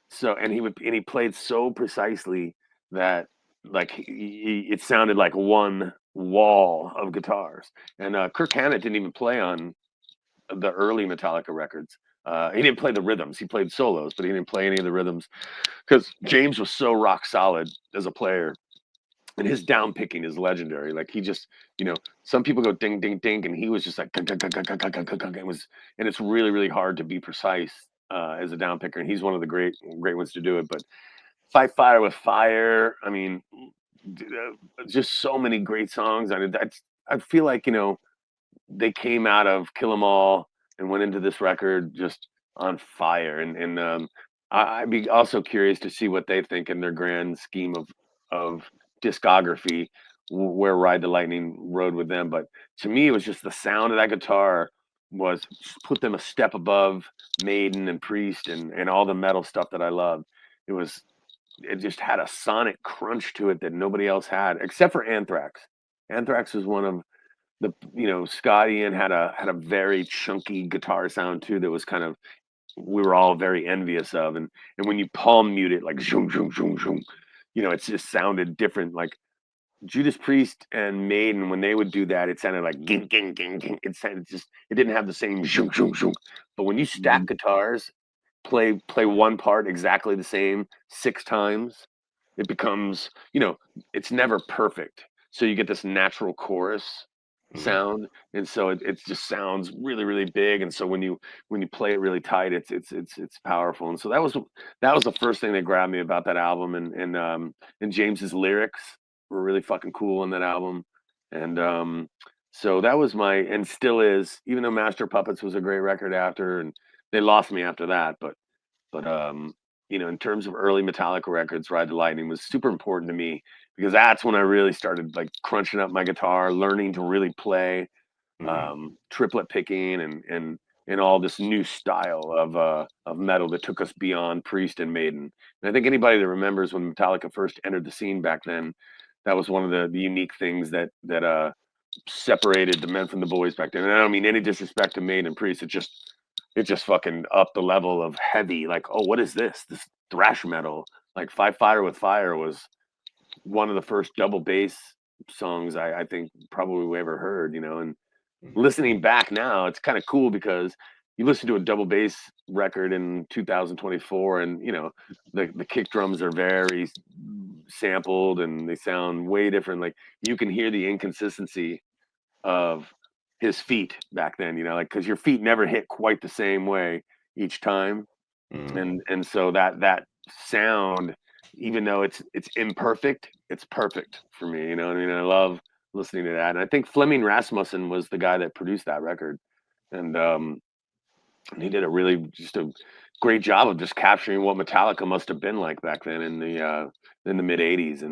So and he played so precisely that like it sounded like one wall of guitars. And Kirk Hammett didn't even play on the early Metallica records. He didn't play the rhythms. He played solos, but he didn't play any of the rhythms because James was so rock solid as a player. And his down picking is legendary. Like he just, you know, some people go ding, ding, ding, and he was just like, and it's really, really hard to be precise as a down picker. And he's one of the great ones to do it. But Fight Fire with Fire, I mean, just so many great songs. I mean, I feel like, you know, they came out of Kill 'Em All and went into this record just on fire. And I'd be also curious to see what they think in their grand scheme of discography, where Ride the Lightning rode with them. But to me, it was just the sound of that guitar was put them a step above Maiden and Priest and all the metal stuff that I loved. It just had a sonic crunch to it that nobody else had, except for Anthrax. Anthrax was one of the, you know, Scott Ian had a very chunky guitar sound too that was kind of, we were all very envious of. And when you palm mute it, like zoom, zoom, zoom, zoom, you know, it just sounded different. Like Judas Priest and Maiden, when they would do that, it sounded like ging, ging, ging, ging. It didn't have the same zoom, zoom, zoom. But when you stack guitars, play one part exactly the same 6 times, it becomes, you know, it's never perfect. So you get this natural chorus sound, and so it just sounds really, really big. And so when you play it really tight, it's powerful. And so that was the first thing that grabbed me about that album. And James's lyrics were really fucking cool on that album. And so that was and still is, even though Master Puppets was a great record after, and they lost me after that, but you know, in terms of early Metallica records, Ride the Lightning was super important to me because that's when I really started like crunching up my guitar, learning to really play, triplet picking, and all this new style of metal that took us beyond Priest and Maiden. And I think anybody that remembers when Metallica first entered the scene back then, that was one of the unique things that separated the men from the boys back then. And I don't mean any disrespect to Maiden and Priest. It just fucking upped the level of heavy. Like, oh, what is this? This thrash metal. Like Five Fire with Fire was one of the first double bass songs I think probably we ever heard, you know. And listening back now, it's kind of cool because you listen to a double bass record in 2024 and, you know, the kick drums are very sampled and they sound way different. Like you can hear the inconsistency of his feet back then, you know, like, because your feet never hit quite the same way each time. And so that sound, even though it's imperfect, it's perfect for me, you know what I mean? I love listening to that. And I think Flemming Rasmussen was the guy that produced that record. And he did just a great job of just capturing what Metallica must have been like back then in the mid 80s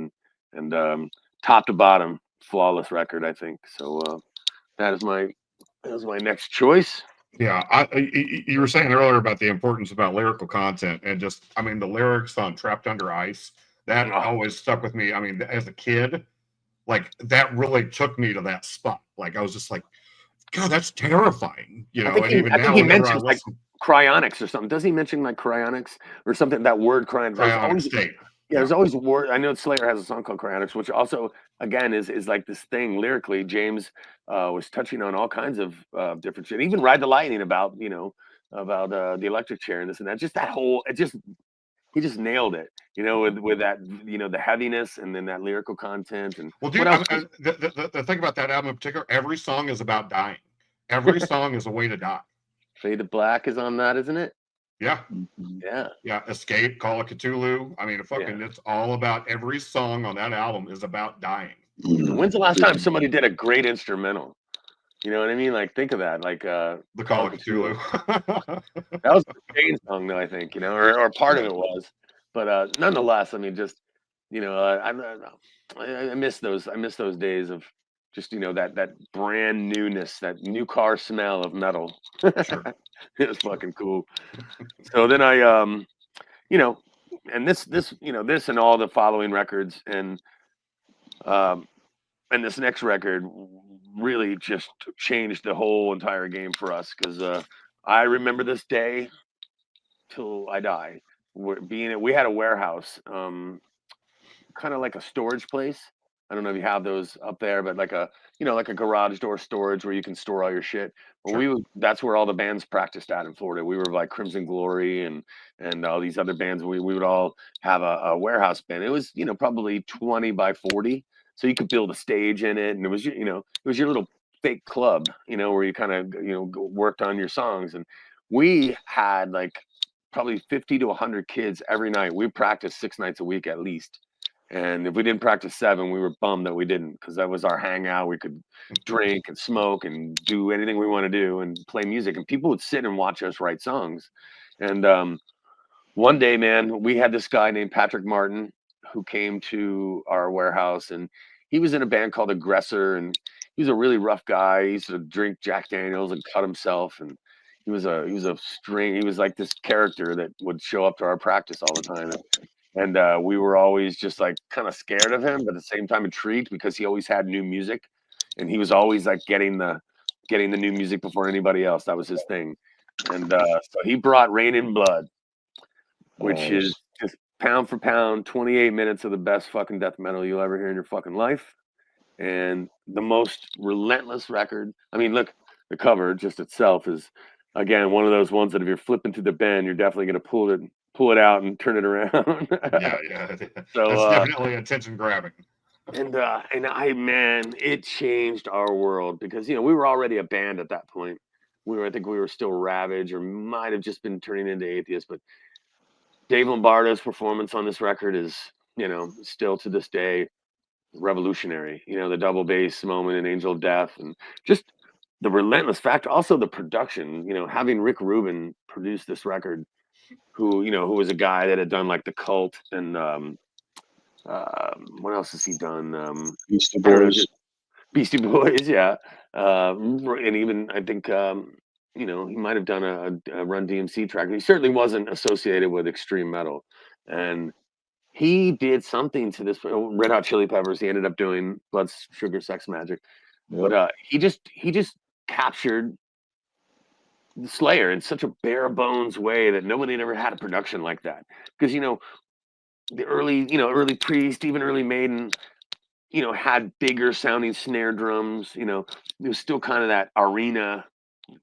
and top to bottom, flawless record, I think. So that is my next choice. Yeah, you were saying earlier about the importance about lyrical content and just, I mean, the lyrics on Trapped Under Ice, that always stuck with me. I mean, as a kid, like that really took me to that spot. Like I was just like, God, that's terrifying, you know. I think he mentions like cryonics or something. Does he mention like cryonics or something? That word cryonic state. Yeah, there's always word. I know Slayer has a song called Cryonics, which also, again, is like this thing lyrically. James was touching on all kinds of different shit. Even Ride the Lightning about the electric chair and this and that. Just that whole, he just nailed it, you know, with that, you know, the heaviness and then that lyrical content. And well, dude, the thing about that album in particular, every song is about dying. Every song is a way to die. Fade to Black is on that, isn't it? Yeah. Yeah. Escape, Call of Cthulhu. I mean, it's all about, every song on that album is about dying. When's the last time somebody did a great instrumental? You know what I mean? Like, think of that. Like the Call of Cthulhu. That was the main song, though, I think, you know, or part of it was. But nonetheless, I mean, just, you know, I miss those. I miss those days of just, you know, that brand newness, that new car smell of metal. Sure. It was fucking cool. So then I, you know, and this, you know, this and all the following records and this next record really just changed the whole entire game for us. Cause I remember this day till I die. We had a warehouse, kind of like a storage place. I don't know if you have those up there, but like a garage door storage where you can store all your shit. Well, sure. That's where all the bands practiced at in Florida. We were like Crimson Glory and all these other bands. We would all have a warehouse band. It was, you know, probably 20 by 40. So you could build a stage in it. And it was, you know, it was your little fake club, you know, where you kind of, you know, worked on your songs. And we had like probably 50 to 100 kids every night. We practiced 6 nights a week at least. And if we didn't practice 7, we were bummed that we didn't, because that was our hangout. We could drink and smoke and do anything we want to do and play music. And people would sit and watch us write songs. And one day, man, we had this guy named Patrick Martin who came to our warehouse, and he was in a band called Aggressor. And he was a really rough guy. He used to drink Jack Daniels and cut himself. And he was like this character that would show up to our practice all the time. And we were always just like kind of scared of him, but at the same time intrigued, because he always had new music, and he was always like getting the new music before anybody else. That was his thing. And so he brought Rain in Blood, which is just pound for pound, 28 minutes of the best fucking death metal you'll ever hear in your fucking life, and the most relentless record. I mean, look, the cover just itself is, again, one of those ones that if you're flipping through the band, you're definitely going to pull it out and turn it around. Yeah. So that's definitely attention grabbing. And it changed our world, because, you know, we were already a band at that point. I think we were still Ravage, or might have just been turning into Atheist. But Dave Lombardo's performance on this record is, you know, still to this day revolutionary. You know, the double bass moment in Angel of Death, and just the relentless factor. Also the production, you know, having Rick Rubin produce this record, who was a guy that had done like The Cult and What else has he done? Beastie Boys. Beastie Boys, yeah. And even I think he might have done a Run DMC track. He certainly wasn't associated with extreme metal, and he did something to this Red Hot Chili Peppers. He ended up doing Blood, Sugar, Sex, Magic, but he just captured the Slayer in such a bare bones way that nobody had ever had a production like that. Because the early Priest, even early Maiden, had bigger sounding snare drums. There was still kind of that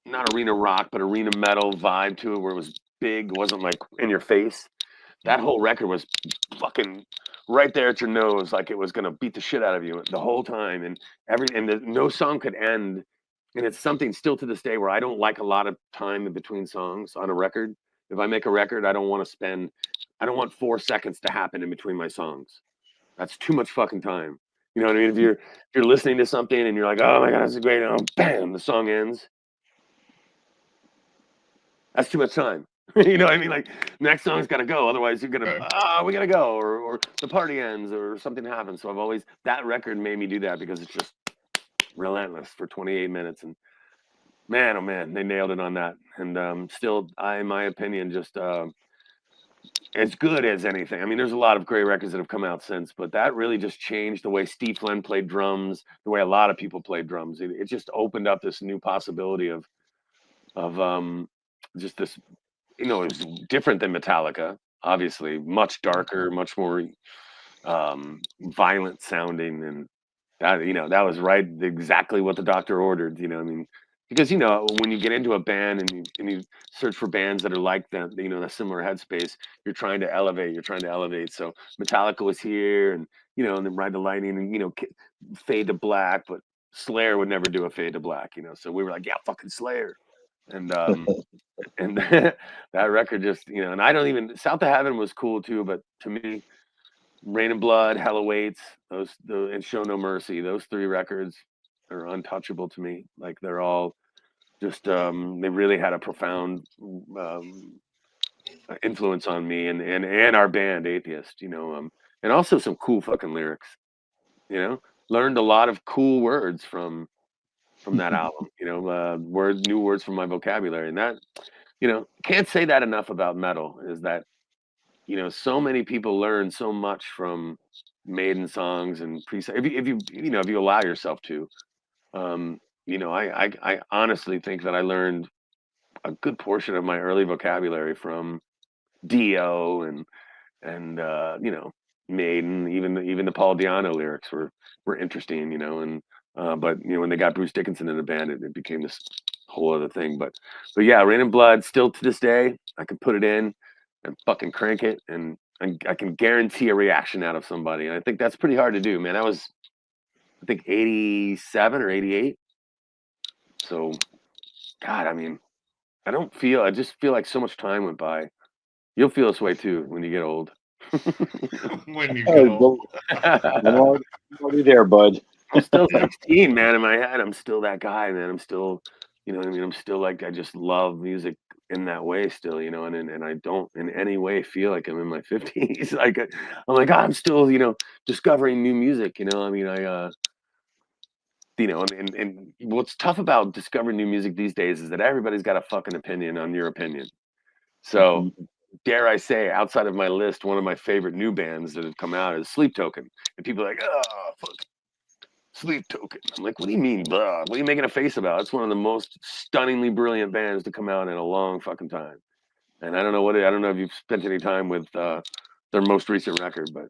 not arena rock, but arena metal vibe to it, where it was big, wasn't like in your face. That whole record was fucking right there at your nose, like it was gonna beat the shit out of you the whole time, and no song could end. And it's something still to this day where I don't like a lot of time in between songs on a record. If I make a record, I don't want 4 seconds to happen in between my songs. That's too much fucking time. You know what I mean? If you're listening to something and you're like, oh my god, this is great, and bam, the song ends. That's too much time. You know what I mean? Like, next song's got to go. Otherwise, you're going to, we got to go. Or the party ends or something happens. So that record made me do that because it's just relentless for 28 minutes. And man, oh man, they nailed it on that. And still, in my opinion, just as good as anything. I mean, there's a lot of great records that have come out since, but that really just changed the way Steve Flynn played drums, the way a lot of people played drums. It just opened up this new possibility of just this. It was different than Metallica, obviously, much darker, much more violent sounding, and that was right, exactly what the doctor ordered. Because when you get into a band and you search for bands that are like that, a similar headspace, you're trying to elevate. So Metallica was here, and and then Ride the Lightning, and Fade to Black, but Slayer would never do a Fade to Black. So we were like, yeah, fucking Slayer. And and that record just and I don't even South of Heaven was cool too, but to me, Rain and Blood, Hell Awaits, and Show No Mercy, those 3 records are untouchable to me. Like, they're all just they really had a profound influence on me and our band Atheist, and also some cool fucking lyrics. Learned a lot of cool words from that album, new words from my vocabulary. And that, can't say that enough about metal, is that, so many people learn so much from Maiden songs and if you allow yourself to. I honestly think that I learned a good portion of my early vocabulary from Dio and Maiden. Even the Paul Di'Anno lyrics were interesting, and but when they got Bruce Dickinson in the band, it became this whole other thing. But yeah, Rain and Blood, still to this day, I can put it in and fucking crank it, and I can guarantee a reaction out of somebody. And I think that's pretty hard to do, man. That was, I think, 87 or 88. So, God, I mean, I just feel like so much time went by. You'll feel this way too when you get old. When you get old. I'm already there, bud. I'm still 16, man. In my head, I'm still that guy, man. I'm still, what I mean? I'm still like, I just love music in that way still, and I don't in any way feel like I'm in my 50s. Like, I'm like, I'm still, discovering new music, I mean, and what's tough about discovering new music these days is that everybody's got a fucking opinion on your opinion. So, dare I say, outside of my list, one of my favorite new bands that have come out is Sleep Token. And people are like, oh, fuck, Sleep Token. I'm like, what do you mean, blah? What are you making a face about? It's one of the most stunningly brilliant bands to come out in a long fucking time. And I don't know if you've spent any time with their most recent record, but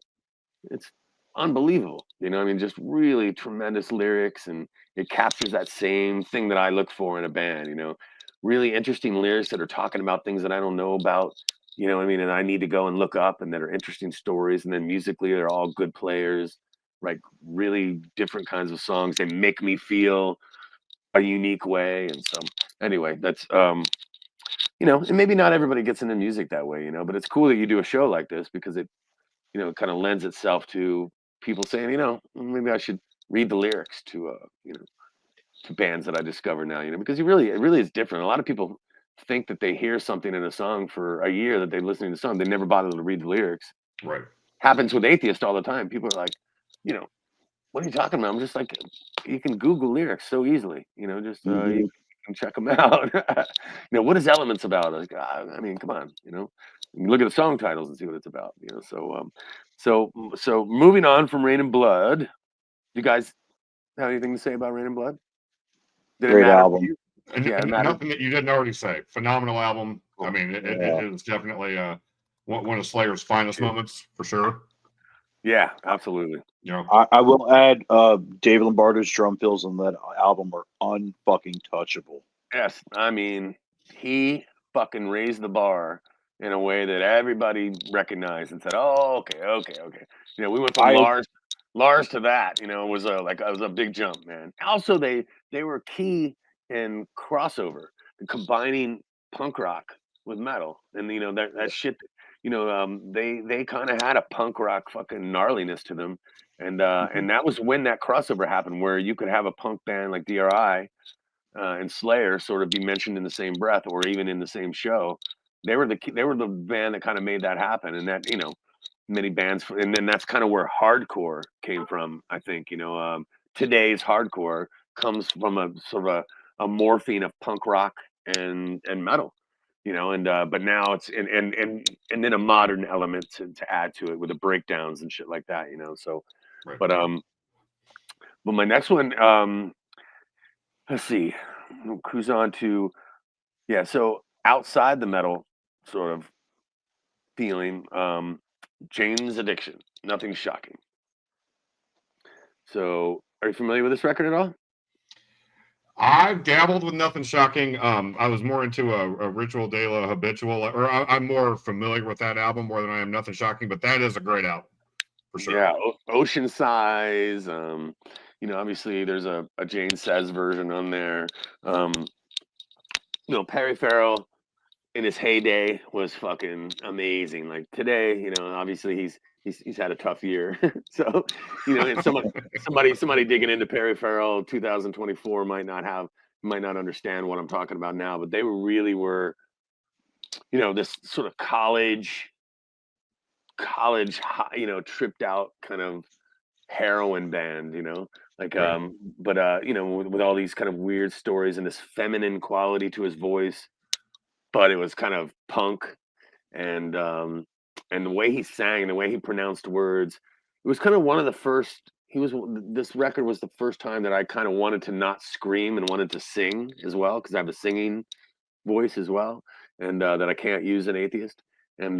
it's unbelievable. I mean, just really tremendous lyrics, and it captures that same thing that I look for in a band, really interesting lyrics that are talking about things that I don't know about, what I mean, and I need to go and look up, and that are interesting stories. And then musically, they're all good players, like really different kinds of songs. They make me feel a unique way. And so anyway, that's and maybe not everybody gets into music that way, but it's cool that you do a show like this, because it it kind of lends itself to people saying, maybe I should read the lyrics to to bands that I discover now, because it really is different. A lot of people think that they hear something in a song for a year that they're listening to the song, they never bother to read the lyrics. Right. happens with Atheist all the time. People are like, you know, what are you talking about? I'm just like, you can Google lyrics so easily, you know, just you can check them out. You know, what is Elements about? Like, I mean, come on, you know, you look at the song titles and see what it's about, you know. So moving on from Rain and Blood, you guys have anything to say about Rain and Blood? Did Great it matter album. for you? And nothing that you didn't already say. Phenomenal album. I mean, it is definitely one of Slayer's finest moments for sure. Yeah, absolutely. You know, I will add David Lombardo's drum fills on that album are unfucking touchable. Yes, I mean, he fucking raised the bar in a way that everybody recognized and said, "Oh, okay." You know, we went from Lars to that. You know, it was a big jump, man. Also, they were key in crossover, combining punk rock with metal, and you know that shit. You know, they kind of had a punk rock fucking gnarliness to them, and that was when that crossover happened, where you could have a punk band like DRI and Slayer sort of be mentioned in the same breath, or even in the same show. They were the band that kind of made that happen, and that, you know, many bands, and then that's kind of where hardcore came from. I think, you know, today's hardcore comes from a sort of a morphine of punk rock and metal, you know, and but now it's and then a modern element to add to it with the breakdowns and shit like that, you know. So, right. but my next one, let's see, who's on to, yeah, so outside the metal sort of feeling, Jane's Addiction, Nothing Shocking. So, are you familiar with this record at all? I've dabbled with Nothing Shocking. I was more into a Ritual de la Habitual, or I'm more familiar with that album more than I am Nothing Shocking, but that is a great album for sure. Yeah, Ocean Size. You know, obviously there's a Jane Says version on there. You know, Perry Farrell in his heyday was fucking amazing. Like today, you know, obviously he's had a tough year. So, you know, and somebody digging into Perry Farrell 2024 might not understand what I'm talking about now, but they really were, you know, this sort of college, you know, tripped out kind of heroin band, you know, like Right. but you know, with all these kind of weird stories and this feminine quality to his voice, but it was kind of punk, and the way he sang, the way he pronounced words, it was kind of one of the first. This record was the first time that I kind of wanted to not scream and wanted to sing as well, because I have a singing voice as well, and that I can't use an Atheist. And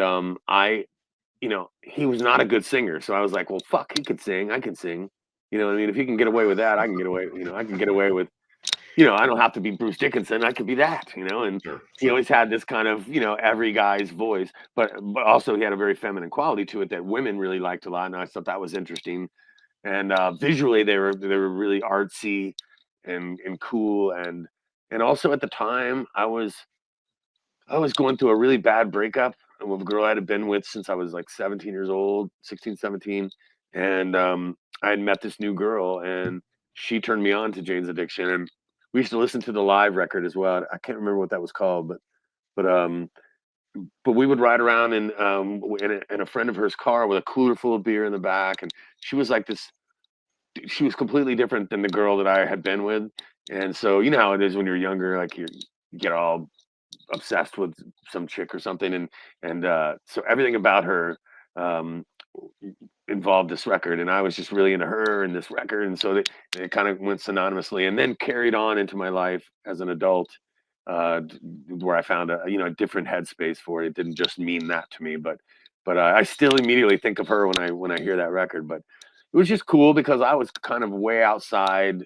you know, he was not a good singer, so I was like, well, fuck, he could sing, I can sing. You know what I mean? If he can get away with that, I can get away. You know, I can get away with, you know, I don't have to be Bruce Dickinson. I could be that, you know. And Sure. he always had this kind of, you know, every guy's voice, but also he had a very feminine quality to it that women really liked a lot, and I thought that was interesting. And visually, they were really artsy and cool, and also at the time, I was going through a really bad breakup with a girl I had been with since I was like 17 years old, 16, 17, and I had met this new girl, and she turned me on to Jane's Addiction, and we used to listen to the live record as well. I can't remember what that was called, but we would ride around in a friend of hers car with a cooler full of beer in the back, and she was like this. She was completely different than the girl that I had been with, and so you know how it is when you're younger, like you get all obsessed with some chick or something, and so everything about her um, involved this record, and I was just really into her and this record, and so it kind of went synonymously, and then carried on into my life as an adult, where I found a different headspace for it. It didn't just mean that to me, but I still immediately think of her when I hear that record. But it was just cool because I was kind of way outside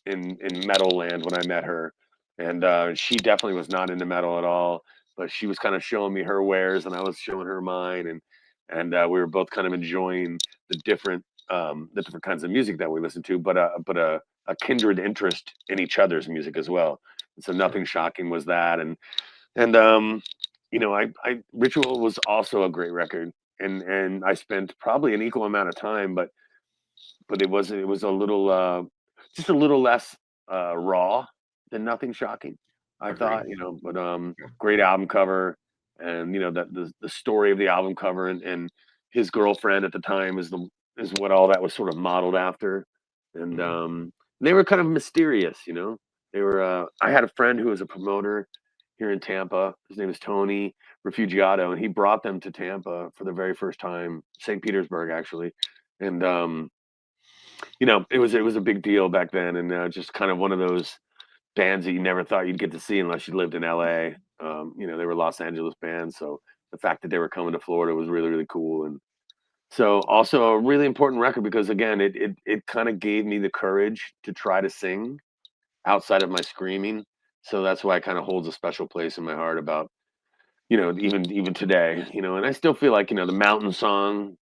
in metal land when I met her, and she definitely was not into metal at all. But she was kind of showing me her wares, and I was showing her mine, and we were both kind of enjoying the different kinds of music that we listened to, but a kindred interest in each other's music as well. And so Nothing Shocking was that, and you know, I Ritual was also a great record, and I spent probably an equal amount of time, but it was a little just a little less raw than Nothing Shocking, I thought, you know. But great album cover, and you know that the story of the album cover, and his girlfriend at the time is what all that was sort of modeled after. And they were kind of mysterious, you know. They were. I had a friend who was a promoter here in Tampa. His name is Tony Refugiato, and he brought them to Tampa for the very first time, St. Petersburg actually, and you know, it was a big deal back then, and just kind of one of those bands that you never thought you'd get to see unless you lived in LA. You know, they were Los Angeles bands, so the fact that they were coming to Florida was really, really cool. And so also a really important record because again, it kind of gave me the courage to try to sing outside of my screaming. So that's why it kind of holds a special place in my heart about, you know, even today, you know, and I still feel like, you know, the Mountain Song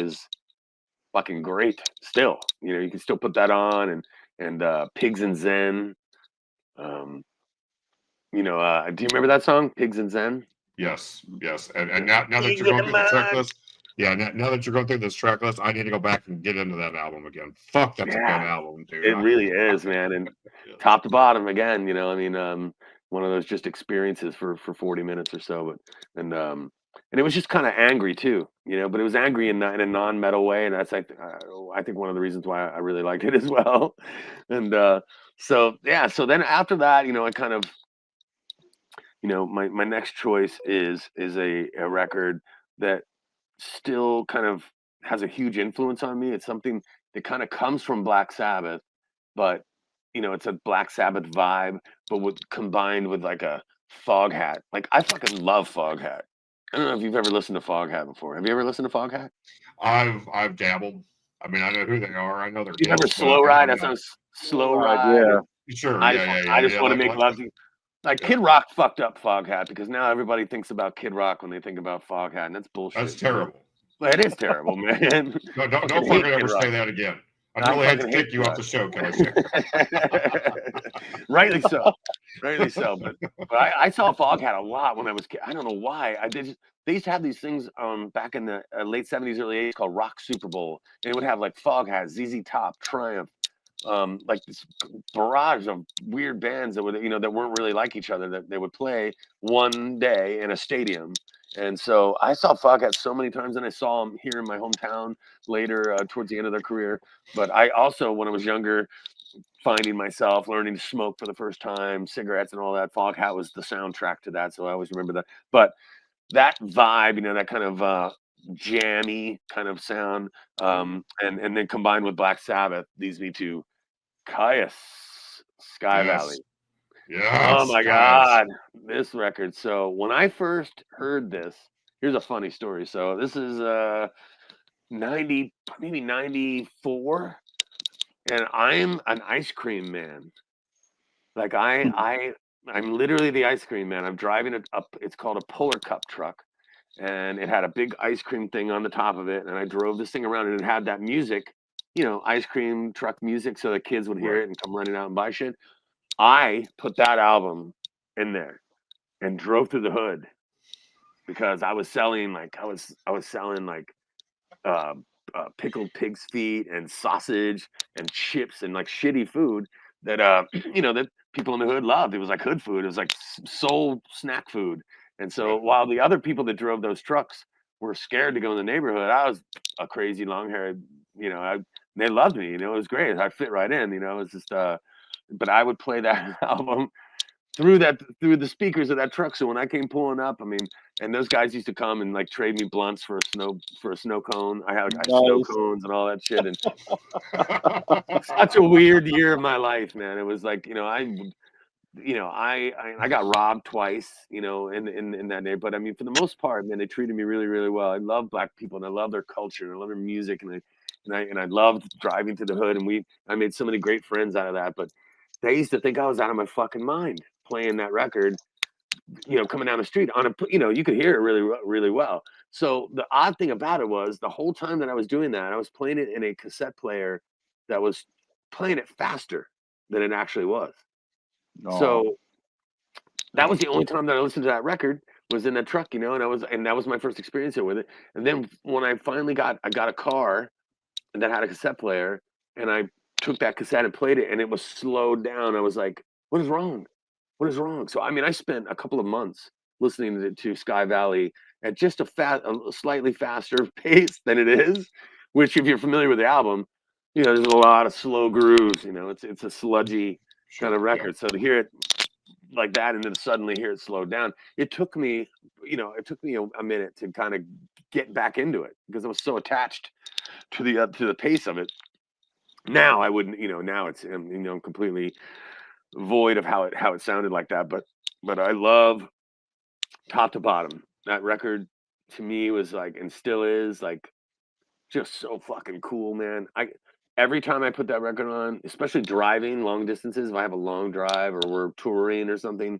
is fucking great still. You know, you can still put that on and Pigs and Zen. You know, do you remember that song, Pigs and Zen? Yes. And now that you're going through the track list, now that you're going through this track list, I need to go back and get into that album again. Fuck, that's a good album, dude. It really is, man. And top to bottom, again, you know, I mean, one of those just experiences for 40 minutes or so. But and it was just kind of angry too, you know, but it was angry in a non-metal way, and that's I think one of the reasons why I really liked it as well. And so then after that, you know, I kind of, you know, my next choice is a record that still kind of has a huge influence on me. It's something that kind of comes from Black Sabbath, but you know, it's a Black Sabbath vibe, but combined with like a Foghat. Like I fucking love Foghat. I don't know if you've ever listened to Foghat before. Have you ever listened to Foghat? I've dabbled. I mean, I know who they are. I know they're. You remember Slow Ride? That sounds Slow Ride. Yeah. Sure. I just want to make love to you. Like Kid Rock fucked up Foghat because now everybody thinks about Kid Rock when they think about Foghat, and that's bullshit. That's terrible. Well, it is terrible, man. No, don't fucking ever say that again. I really had to kick you off the show, Kelly. Rightly so. Rightly so. But I saw Foghat a lot when I was kid. I don't know why. They used to have these things back in the late 70s, early 80s called Rock Super Bowl. And it would have like Foghat, ZZ Top, Triumph, like this barrage of weird bands that would, you know, that weren't really like each other, that they would play one day in a stadium. And so I saw Foghat so many times, and I saw them here in my hometown later towards the end of their career. But I also, when I was younger, finding myself learning to smoke for the first time, cigarettes and all that, Foghat was the soundtrack to that. So I always remember that. But that vibe, you know, that kind of jammy kind of sound, and then combined with Black Sabbath leads me to Caius, Sky Valley. Yeah. Oh my God, this record. So when I first heard this, here's a funny story. So this is 90, maybe 94, and I'm an ice cream man. Like I'm literally the ice cream man. I'm driving it up. It's called a Polar Cup truck, and it had a big ice cream thing on the top of it. And I drove this thing around, and it had that music, you know, ice cream truck music, so the kids would hear it and come running out and buy shit. I put that album in there and drove through the hood because I was selling like pickled pig's feet and sausage and chips and like shitty food that you know, that people in the hood loved. It was like hood food. It was like soul snack food. And so while the other people that drove those trucks were scared to go in the neighborhood, I was a crazy long-haired, you know, they loved me. You know, it was great. I fit right in. You know, it was just but I would play that album through the speakers of that truck. So when I came pulling up, I mean, and those guys used to come and like trade me blunts for a snow cone. I had snow cones and all that shit. And such a weird year of my life, man. It was like, you know, I got robbed twice, you know, in that neighborhood. But I mean, for the most part, man, they treated me really, really well. I love Black people, and I love their culture, and I love their music, and I loved driving to the hood, and I made so many great friends out of that. But they used to think I was out of my fucking mind playing that record, you know, coming down the street on a, you know, you could hear it really, really well. So the odd thing about it was the whole time that I was doing that, I was playing it in a cassette player that was playing it faster than it actually was. No. So that was the only time that I listened to that record was in that truck, you know, and that was my first experience with it. And then when I finally got a car that had a cassette player, and I took that cassette and played it, and it was slowed down. I was like, what is wrong? What is wrong? So, I mean, I spent a couple of months listening to Sky Valley at just a slightly faster pace than it is, which if you're familiar with the album, you know, there's a lot of slow grooves, you know, it's a sludgy kind of record. So to hear it like that and then suddenly hear it slowed down, it took me, you know, a minute to kind of get back into it because I was so attached to the pace of it. Now I wouldn't, you know, now it's, you know, completely void of how it sounded like that. But I love top to bottom. That record to me was like, and still is like, just so fucking cool, man. Every time I put that record on, especially driving long distances, if I have a long drive or we're touring or something,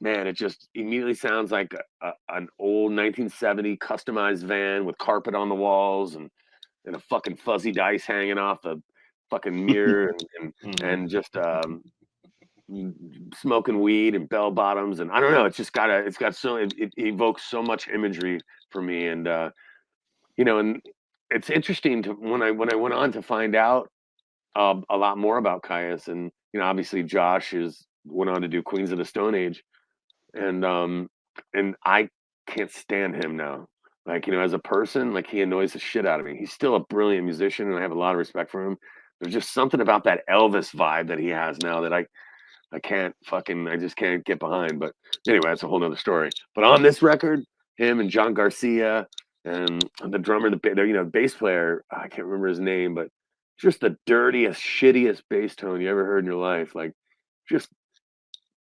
man, it just immediately sounds like an old 1970 customized van with carpet on the walls and a fucking fuzzy dice hanging off the fucking mirror and just smoking weed and bell bottoms, and I don't know, it evokes so much imagery for me. And you know, and it's interesting to when I went on to find out a lot more about Caius, and you know, obviously Josh went on to do Queens of the Stone Age, and I can't stand him now. Like, you know, as a person, like, he annoys the shit out of me. He's still a brilliant musician, and I have a lot of respect for him. There's just something about that Elvis vibe that he has now that I just can't get behind. But anyway, that's a whole nother story. But on this record, him and John Garcia and the drummer, the bass player, I can't remember his name, but just the dirtiest, shittiest bass tone you ever heard in your life. Like, just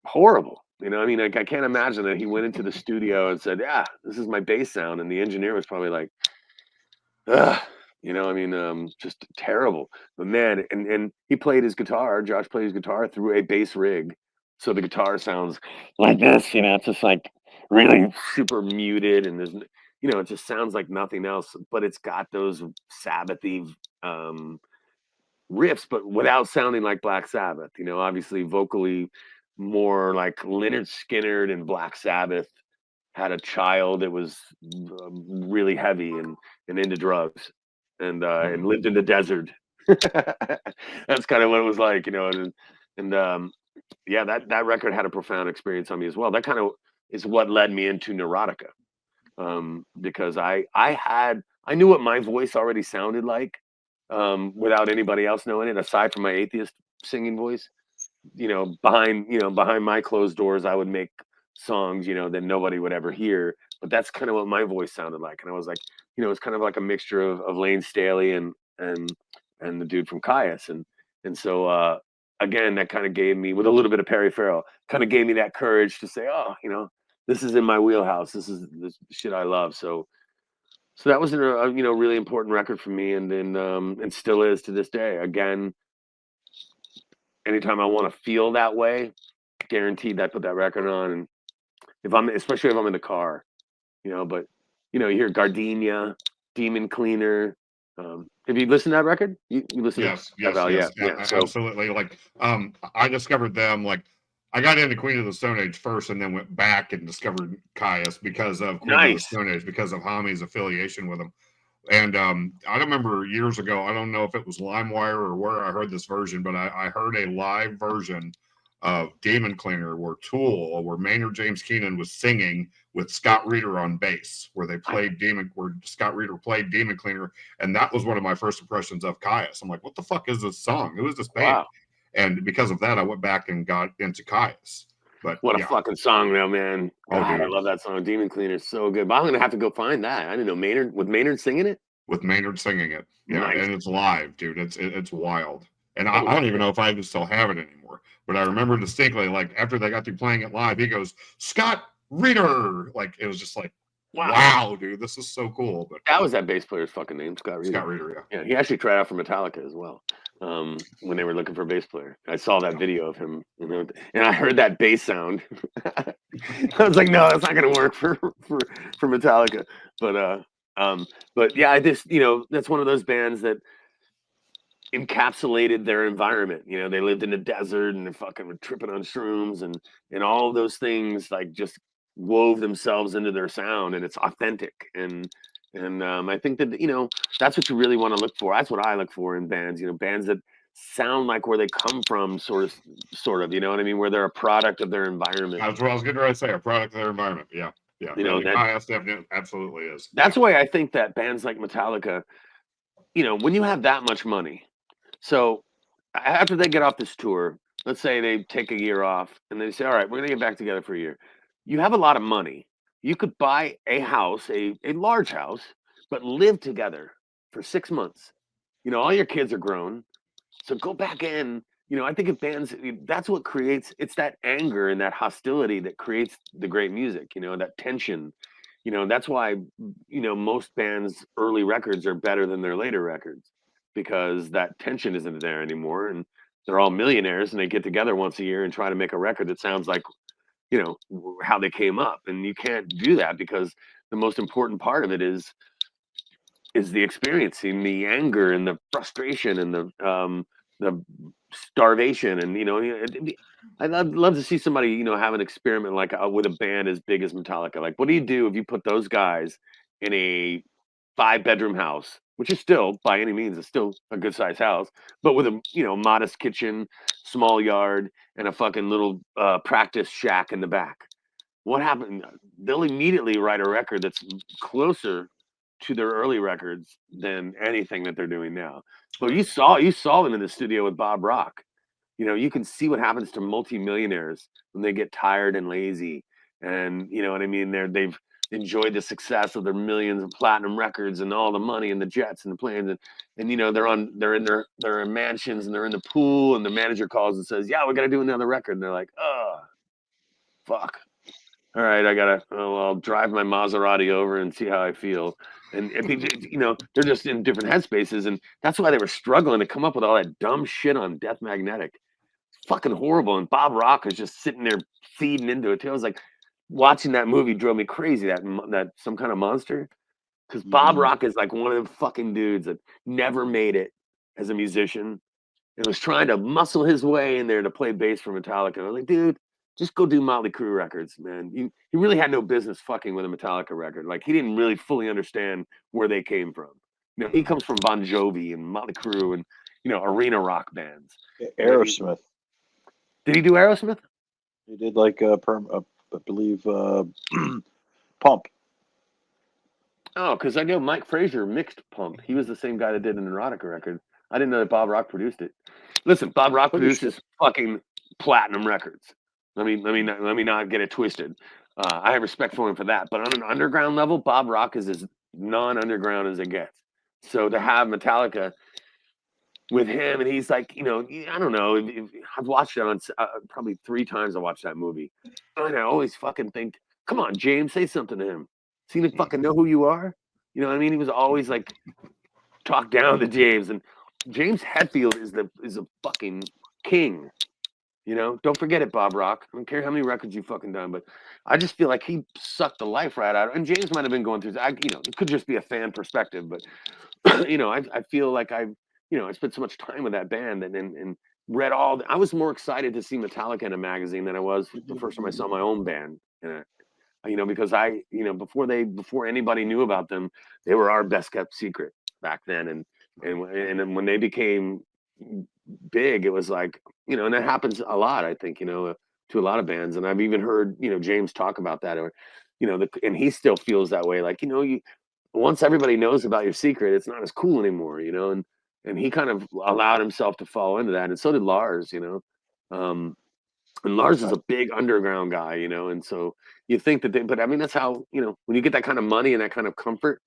horrible. You know, I mean, like, I can't imagine that he went into the studio and said, "Yeah, this is my bass sound," and the engineer was probably like, "Ugh," you know, I mean, just terrible. But man, and he played his guitar. Josh played his guitar through a bass rig, so the guitar sounds like this. You know, it's just like really super muted, and there's, you know, it just sounds like nothing else. But it's got those Sabbathy riffs, but without sounding like Black Sabbath. You know, obviously vocally more like Lynyrd Skynyrd and Black Sabbath had a child that was really heavy and into drugs and lived in the desert. That's kind of what it was like, you know. And yeah, that record had a profound experience on me as well. That kind of is what led me into Neurotica, because I knew what my voice already sounded like without anybody else knowing it, aside from my Atheist singing voice. You know, behind my closed doors, I would make songs, you know, that nobody would ever hear. But that's kind of what my voice sounded like. And I was like, you know, it's kind of like a mixture of Lane Staley and the dude from Caius. And so again, that kind of gave me, with a little bit of Perry Farrell, kind of gave me that courage to say, oh, you know, this is in my wheelhouse. This is the shit I love. So that was a you know, really important record for me, and still is to this day. Again, anytime I want to feel that way, guaranteed I put that record on. And especially if I'm in the car, you know. But you know, you hear Gardenia, Demon Cleaner. Have you listened to that record? You listen? Yes, to yes, yeah. So, absolutely. Like, I discovered them. Like, I got into Queen of the Stone Age first, and then went back and discovered Caius because of Queen of the Stone Age, because of Hami's affiliation with them. And I remember years ago, I don't know if it was LimeWire or where I heard this version, but I heard a live version of Demon Cleaner where Maynard James Keenan was singing with Scott Reeder on bass, where Scott Reeder played Demon Cleaner. And that was one of my first impressions of Caius. I'm like, what the fuck is this song? Who is this band? Wow. And because of that, I went back and got into Caius. But what a fucking song, though, man! God, I love that song. Demon Cleaner is so good. But I'm gonna have to go find that. I didn't know Maynard singing it. With Maynard singing it, yeah, nice. And it's live, dude. It's wild. And I don't even know if I even still have it anymore. But I remember distinctly, like, after they got through playing it live, he goes, "Scott Reeder!" Like, it was just like, wow, dude, this is so cool. But that was that bass player's fucking name, Scott Reeder. Scott Reeder, yeah. Yeah, he actually tried out for Metallica as well. When they were looking for a bass player, I saw that video of him, you know, and I heard that bass sound. I was like, no, that's not gonna work for Metallica. But yeah, I just, you know, that's one of those bands that encapsulated their environment. You know, they lived in the desert and they fucking were tripping on shrooms and all of those things, like, just wove themselves into their sound, and it's authentic. And I think that, you know, that's what you really want to look for. That's what I look for in bands, you know, bands that sound like where they come from, sort of, you know what I mean? Where they're a product of their environment. That's what I was getting ready to say, a product of their environment. Yeah. Yeah, You know, that definitely absolutely is. That's why I think that bands like Metallica, you know, when you have that much money, so after they get off this tour, let's say they take a year off and they say, all right, we're going to get back together for a year. You have a lot of money. You could buy a house, a large house, but live together for 6 months. You know, all your kids are grown. So go back in. You know, I think if bands, that's what creates, it's that anger and that hostility that creates the great music, you know, that tension. You know, that's why, you know, most bands' early records are better than their later records because that tension isn't there anymore. And they're all millionaires and they get together once a year and try to make a record that sounds like, you know, how they came up. And you can't do that because the most important part of it is the experiencing the anger and the frustration and the starvation. And you know, I'd love to see somebody, you know, have an experiment like with a band as big as Metallica. Like, what do you do if you put those guys in a 5-bedroom house, which is still by any means is still a good sized house, but with a, you know, modest kitchen, small yard, and a fucking little practice shack in the back? What happened? They'll immediately write a record that's closer to their early records than anything that they're doing now. So you saw them in the studio with Bob Rock. You know, you can see what happens to multimillionaires when they get tired and lazy, and you know what I mean. They've enjoyed the success of their millions of platinum records and all the money and the jets and the planes, and you know they're in their mansions and they're in the pool, and the manager calls and says, "Yeah, we got to do another record," and they're like, "Oh, fuck. All right, I'll drive my Maserati over and see how I feel." And you know, they're just in different headspaces, and that's why they were struggling to come up with all that dumb shit on Death Magnetic. Fucking horrible. And Bob Rock is just sitting there feeding into it too. I was like, watching that movie drove me crazy. That Some Kind of Monster, because Bob Rock is like one of them fucking dudes that never made it as a musician and was trying to muscle his way in there to play bass for Metallica. I was like, dude, just go do Motley Crue records, man. He really had no business fucking with a Metallica record. Like, he didn't really fully understand where they came from. You know, he comes from Bon Jovi and Motley Crue and, you know, arena rock bands. Aerosmith. Did he do Aerosmith? He did like I believe Pump. Oh, because I know Mike Frazier mixed Pump. He was the same guy that did an erotica record. I didn't know that Bob Rock produced it. Listen, Bob Rock produces fucking platinum records. Let me not get it twisted. I have respect for him for that. But on an underground level, Bob Rock is as non-underground as it gets. So to have Metallica with him, and he's like, you know, I don't know. I've watched it on probably 3 times. I watched that movie, and I always fucking think, come on, James, say something to him. Does he fucking know who you are? You know what I mean? He was always like talk down to James, and James Hetfield is a fucking king. You know, don't forget it, Bob Rock. I don't care how many records you've fucking done, but I just feel like he sucked the life right out of it. And James might have been going through, you know, it could just be a fan perspective, but you know, I feel like I spent so much time with that band and read I was more excited to see Metallica in a magazine than I was the first time I saw my own band. You know, because before anybody knew about them, they were our best kept secret back then. And when they became big, it was like, you know, and that happens a lot, I think, you know, to a lot of bands. And I've even heard, you know, James talk about that, or, you know, and he still feels that way. Like, you know, once everybody knows about your secret, it's not as cool anymore, you know, and he kind of allowed himself to fall into that. And so did Lars, you know. And Lars is a big underground guy, you know, and so you think that but I mean, that's how, you know, when you get that kind of money and that kind of comfort,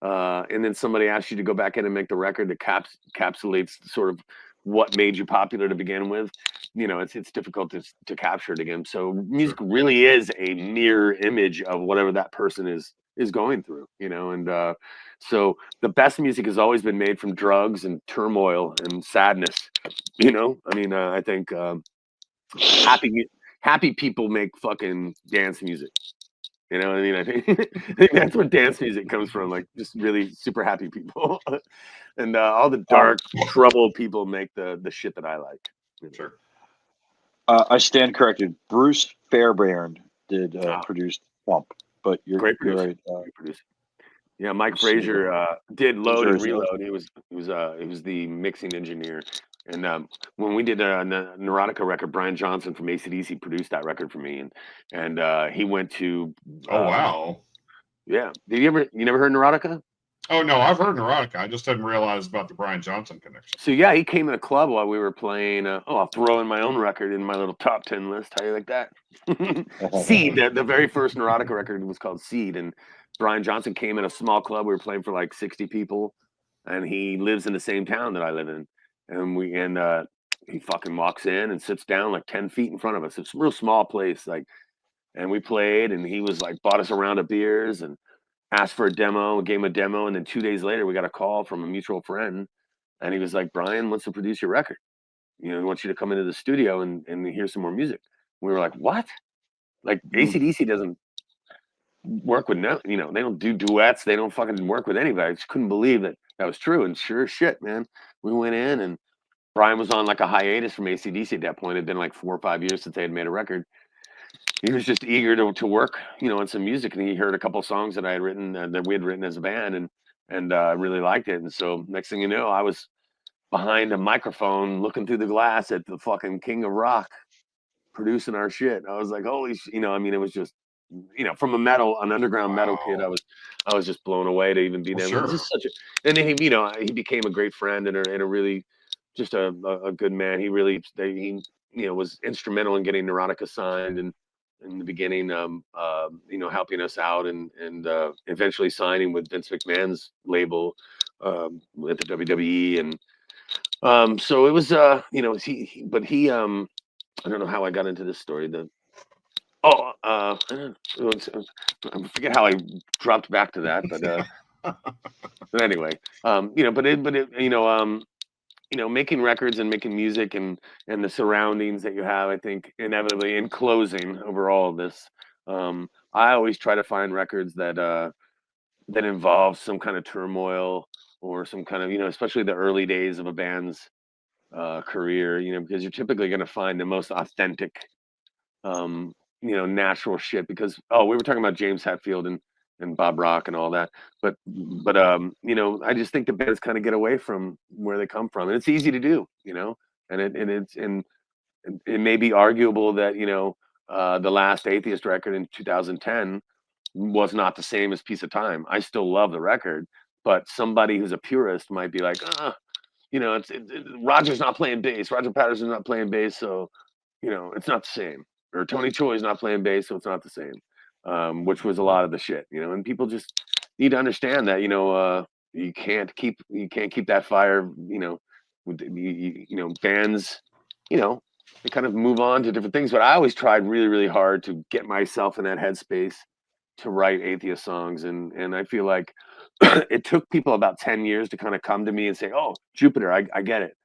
and then somebody asks you to go back in and make the record that encapsulates sort of what made you popular to begin with, you know, it's difficult to capture it again. So music really is a mirror image of whatever that person is going through, you know, and so the best music has always been made from drugs and turmoil and sadness, you know. I mean, I think happy people make fucking dance music. You know what I mean? I think that's where dance music comes from, like just really super happy people. And all the dark, troubled people make the shit that I like. Sure. I stand corrected. Bruce Fairbairn did produce Pump, but you're great producer. Right. Great producer. Yeah, Mike Frazier did Load and Reload. He was the mixing engineer. And when we did a Neurotica record, Brian Johnson from AC/DC produced that record for me, and he went to. Oh wow! Yeah, you never heard Neurotica? Oh no, I've heard Neurotica. I just didn't realize about the Brian Johnson connection. So yeah, he came in a club while we were playing. I'll throw in my own record in my little top 10 list. How you like that? Seed, the very first Neurotica record was called Seed, and Brian Johnson came in a small club. We were playing for like 60 people, and he lives in the same town that I live in. And he fucking walks in and sits down like 10 feet in front of us. It's a real small place, like, and we played, and he was like bought us a round of beers and asked for a demo, gave him a demo, and then 2 days later we got a call from a mutual friend, and he was like, Brian wants to produce your record. He wants you to come into the studio and hear some more music. We were like, what? Like AC/DC doesn't work with they don't do duets. They don't fucking work with anybody. I just couldn't believe that was true. And sure as shit, man, we went in, and Brian was on like a hiatus from AC/DC at that point. It had been like 4 or 5 years since they had made a record. He was just eager to work, on some music, and he heard a couple of songs that I had written, that we had written as a band, and really liked it. And so next thing you know, I was behind a microphone looking through the glass at the fucking King of Rock producing our shit. I was like, holy it was just, from an underground metal kid, I was just blown away to even be there. Sure. It was just and then he became a great friend and a really just a good man. He really was instrumental in getting Neurotica signed, and in the beginning, helping us out, and eventually signing with Vince McMahon's label at the WWE. And so it was, I don't know how I got into this story. I forget how I dropped back to that, but anyway, making records and making music and the surroundings that you have, I think inevitably, in closing over all of this, I always try to find records that involve some kind of turmoil or some kind of, especially the early days of a band's career, because you're typically going to find the most authentic, natural shit. Because we were talking about James Hetfield and Bob Rock and all that, but I just think the bands kind of get away from where they come from, and it's easy to do, and it may be arguable that the last Atheist record in 2010 was not the same as Piece of Time. I still love the record, but somebody who's a purist might be like, Roger's not playing bass, Roger Patterson's not playing bass, so it's not the same. Or Tony Choi's not playing bass, so it's not the same. Which was a lot of the shit, and people just need to understand that you can't keep that fire, with bands, they kind of move on to different things. But I always tried really, really hard to get myself in that headspace to write Atheist songs, and I feel like it took people about 10 years to kind of come to me and say, oh, Jupiter, I get it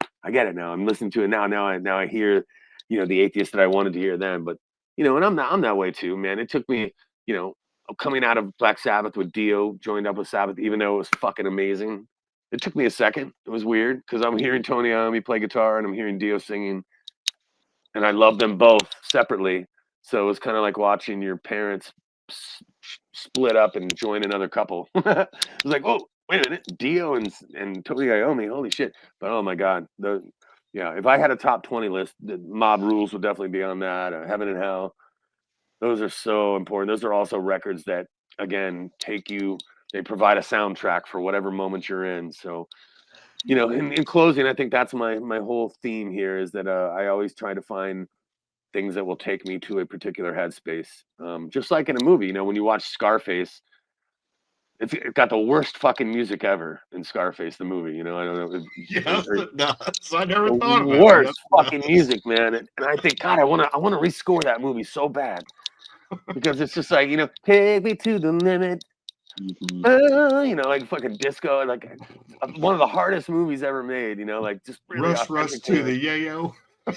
now. I'm listening to it now I hear the Atheist that I wanted to hear then. But and I'm that way too, man. It took me, coming out of Black Sabbath with Dio, joined up with Sabbath, even though it was fucking amazing. It took me a second. It was weird because I'm hearing Tony Iommi play guitar and I'm hearing Dio singing, and I love them both separately. So it was kind of like watching your parents split up and join another couple. It was like, oh, wait a minute, Dio and Tony Iommi, holy shit! But oh my god, if I had a top 20 list, the Mob Rules would definitely be on that. Heaven and Hell, those are so important. Those are also records that, again, they provide a soundtrack for whatever moment you're in. So, in closing, I think that's my whole theme here, is that I always try to find things that will take me to a particular headspace. Just like in a movie, when you watch Scarface, it's got the worst fucking music ever in Scarface, the movie. I don't know. Yes, it does. I never thought about it. Worst fucking music, man. And I think, God, I want to rescore that movie so bad, because it's just like, take me to the limit. Like fucking disco, like one of the hardest movies ever made. Like just really rush to the yayo. I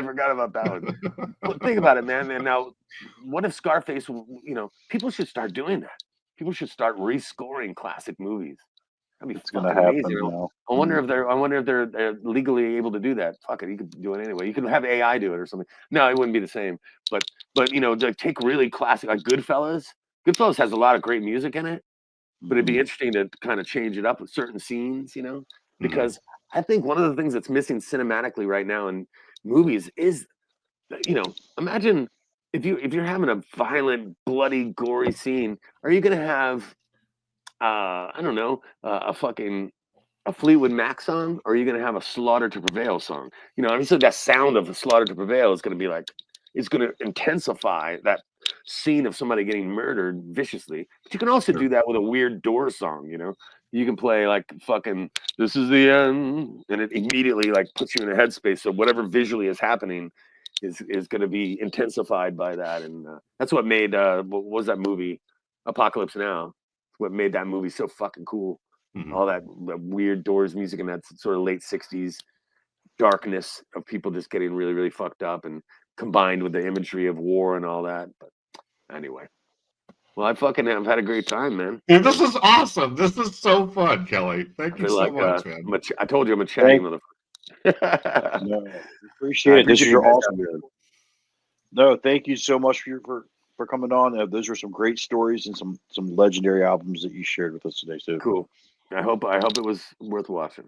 forgot about that one. Well, think about it, man. And now, what if Scarface? People should start doing that. People should start rescoring classic movies. That'd be fucking amazing. I wonder if they're legally able to do that. Fuck it, you could do it anyway. You could have AI do it or something. No, it wouldn't be the same. But take really classic, like Goodfellas. Goodfellas has a lot of great music in it, but it'd be interesting to kind of change it up with certain scenes, you know, Mm-hmm. because I think one of the things that's missing cinematically right now in movies is, you know, imagine if you're having a violent, bloody, gory scene, are you gonna have I don't know, a Fleetwood Mac song, or are you gonna have a Slaughter to Prevail song? You know, obviously that sound of the Slaughter to Prevail is gonna be like, it's gonna intensify that scene of somebody getting murdered viciously. But you can also do that with a weird Doors song, you know. You can play like fucking "This Is the End," and it immediately like puts you in a headspace. So whatever visually is happening is going to be intensified by that, and that's what made what was that movie, Apocalypse Now? What made that movie so fucking cool. Mm-hmm. All that weird Doors music and that sort of late 60s darkness of people just getting really, really fucked up, and combined with the imagery of war and all that. But anyway, well, I fucking have had a great time, man. Dude, this is awesome. This is so fun, Kelly. Thank you so like, much, man. I told you I'm a chatty motherfucker. No, appreciate it. This is your awesome. Man. No, thank you so much for coming on. Those were some great stories and some legendary albums that you shared with us today. So cool. I hope it was worth watching.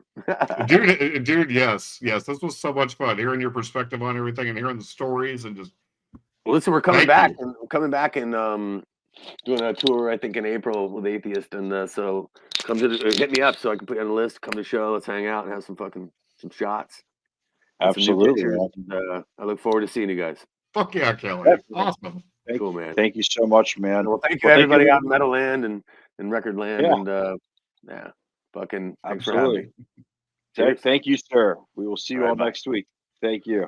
dude, yes. This was so much fun hearing your perspective on everything and hearing the stories and just. Well, listen, we're coming back and doing a tour, I think, in April with Atheist, and so come to hit me up so I can put you on the list. Come to the show, let's hang out and have some shots. Absolutely. And, I look forward to seeing you guys. Fuck yeah, Kelly. Awesome. Cool, man. Thank you so much, man. Well, thank you everybody out in Metal Land and Record Land, and fucking thanks for having me. Thank you, sir. We will see you all next week. Thank you.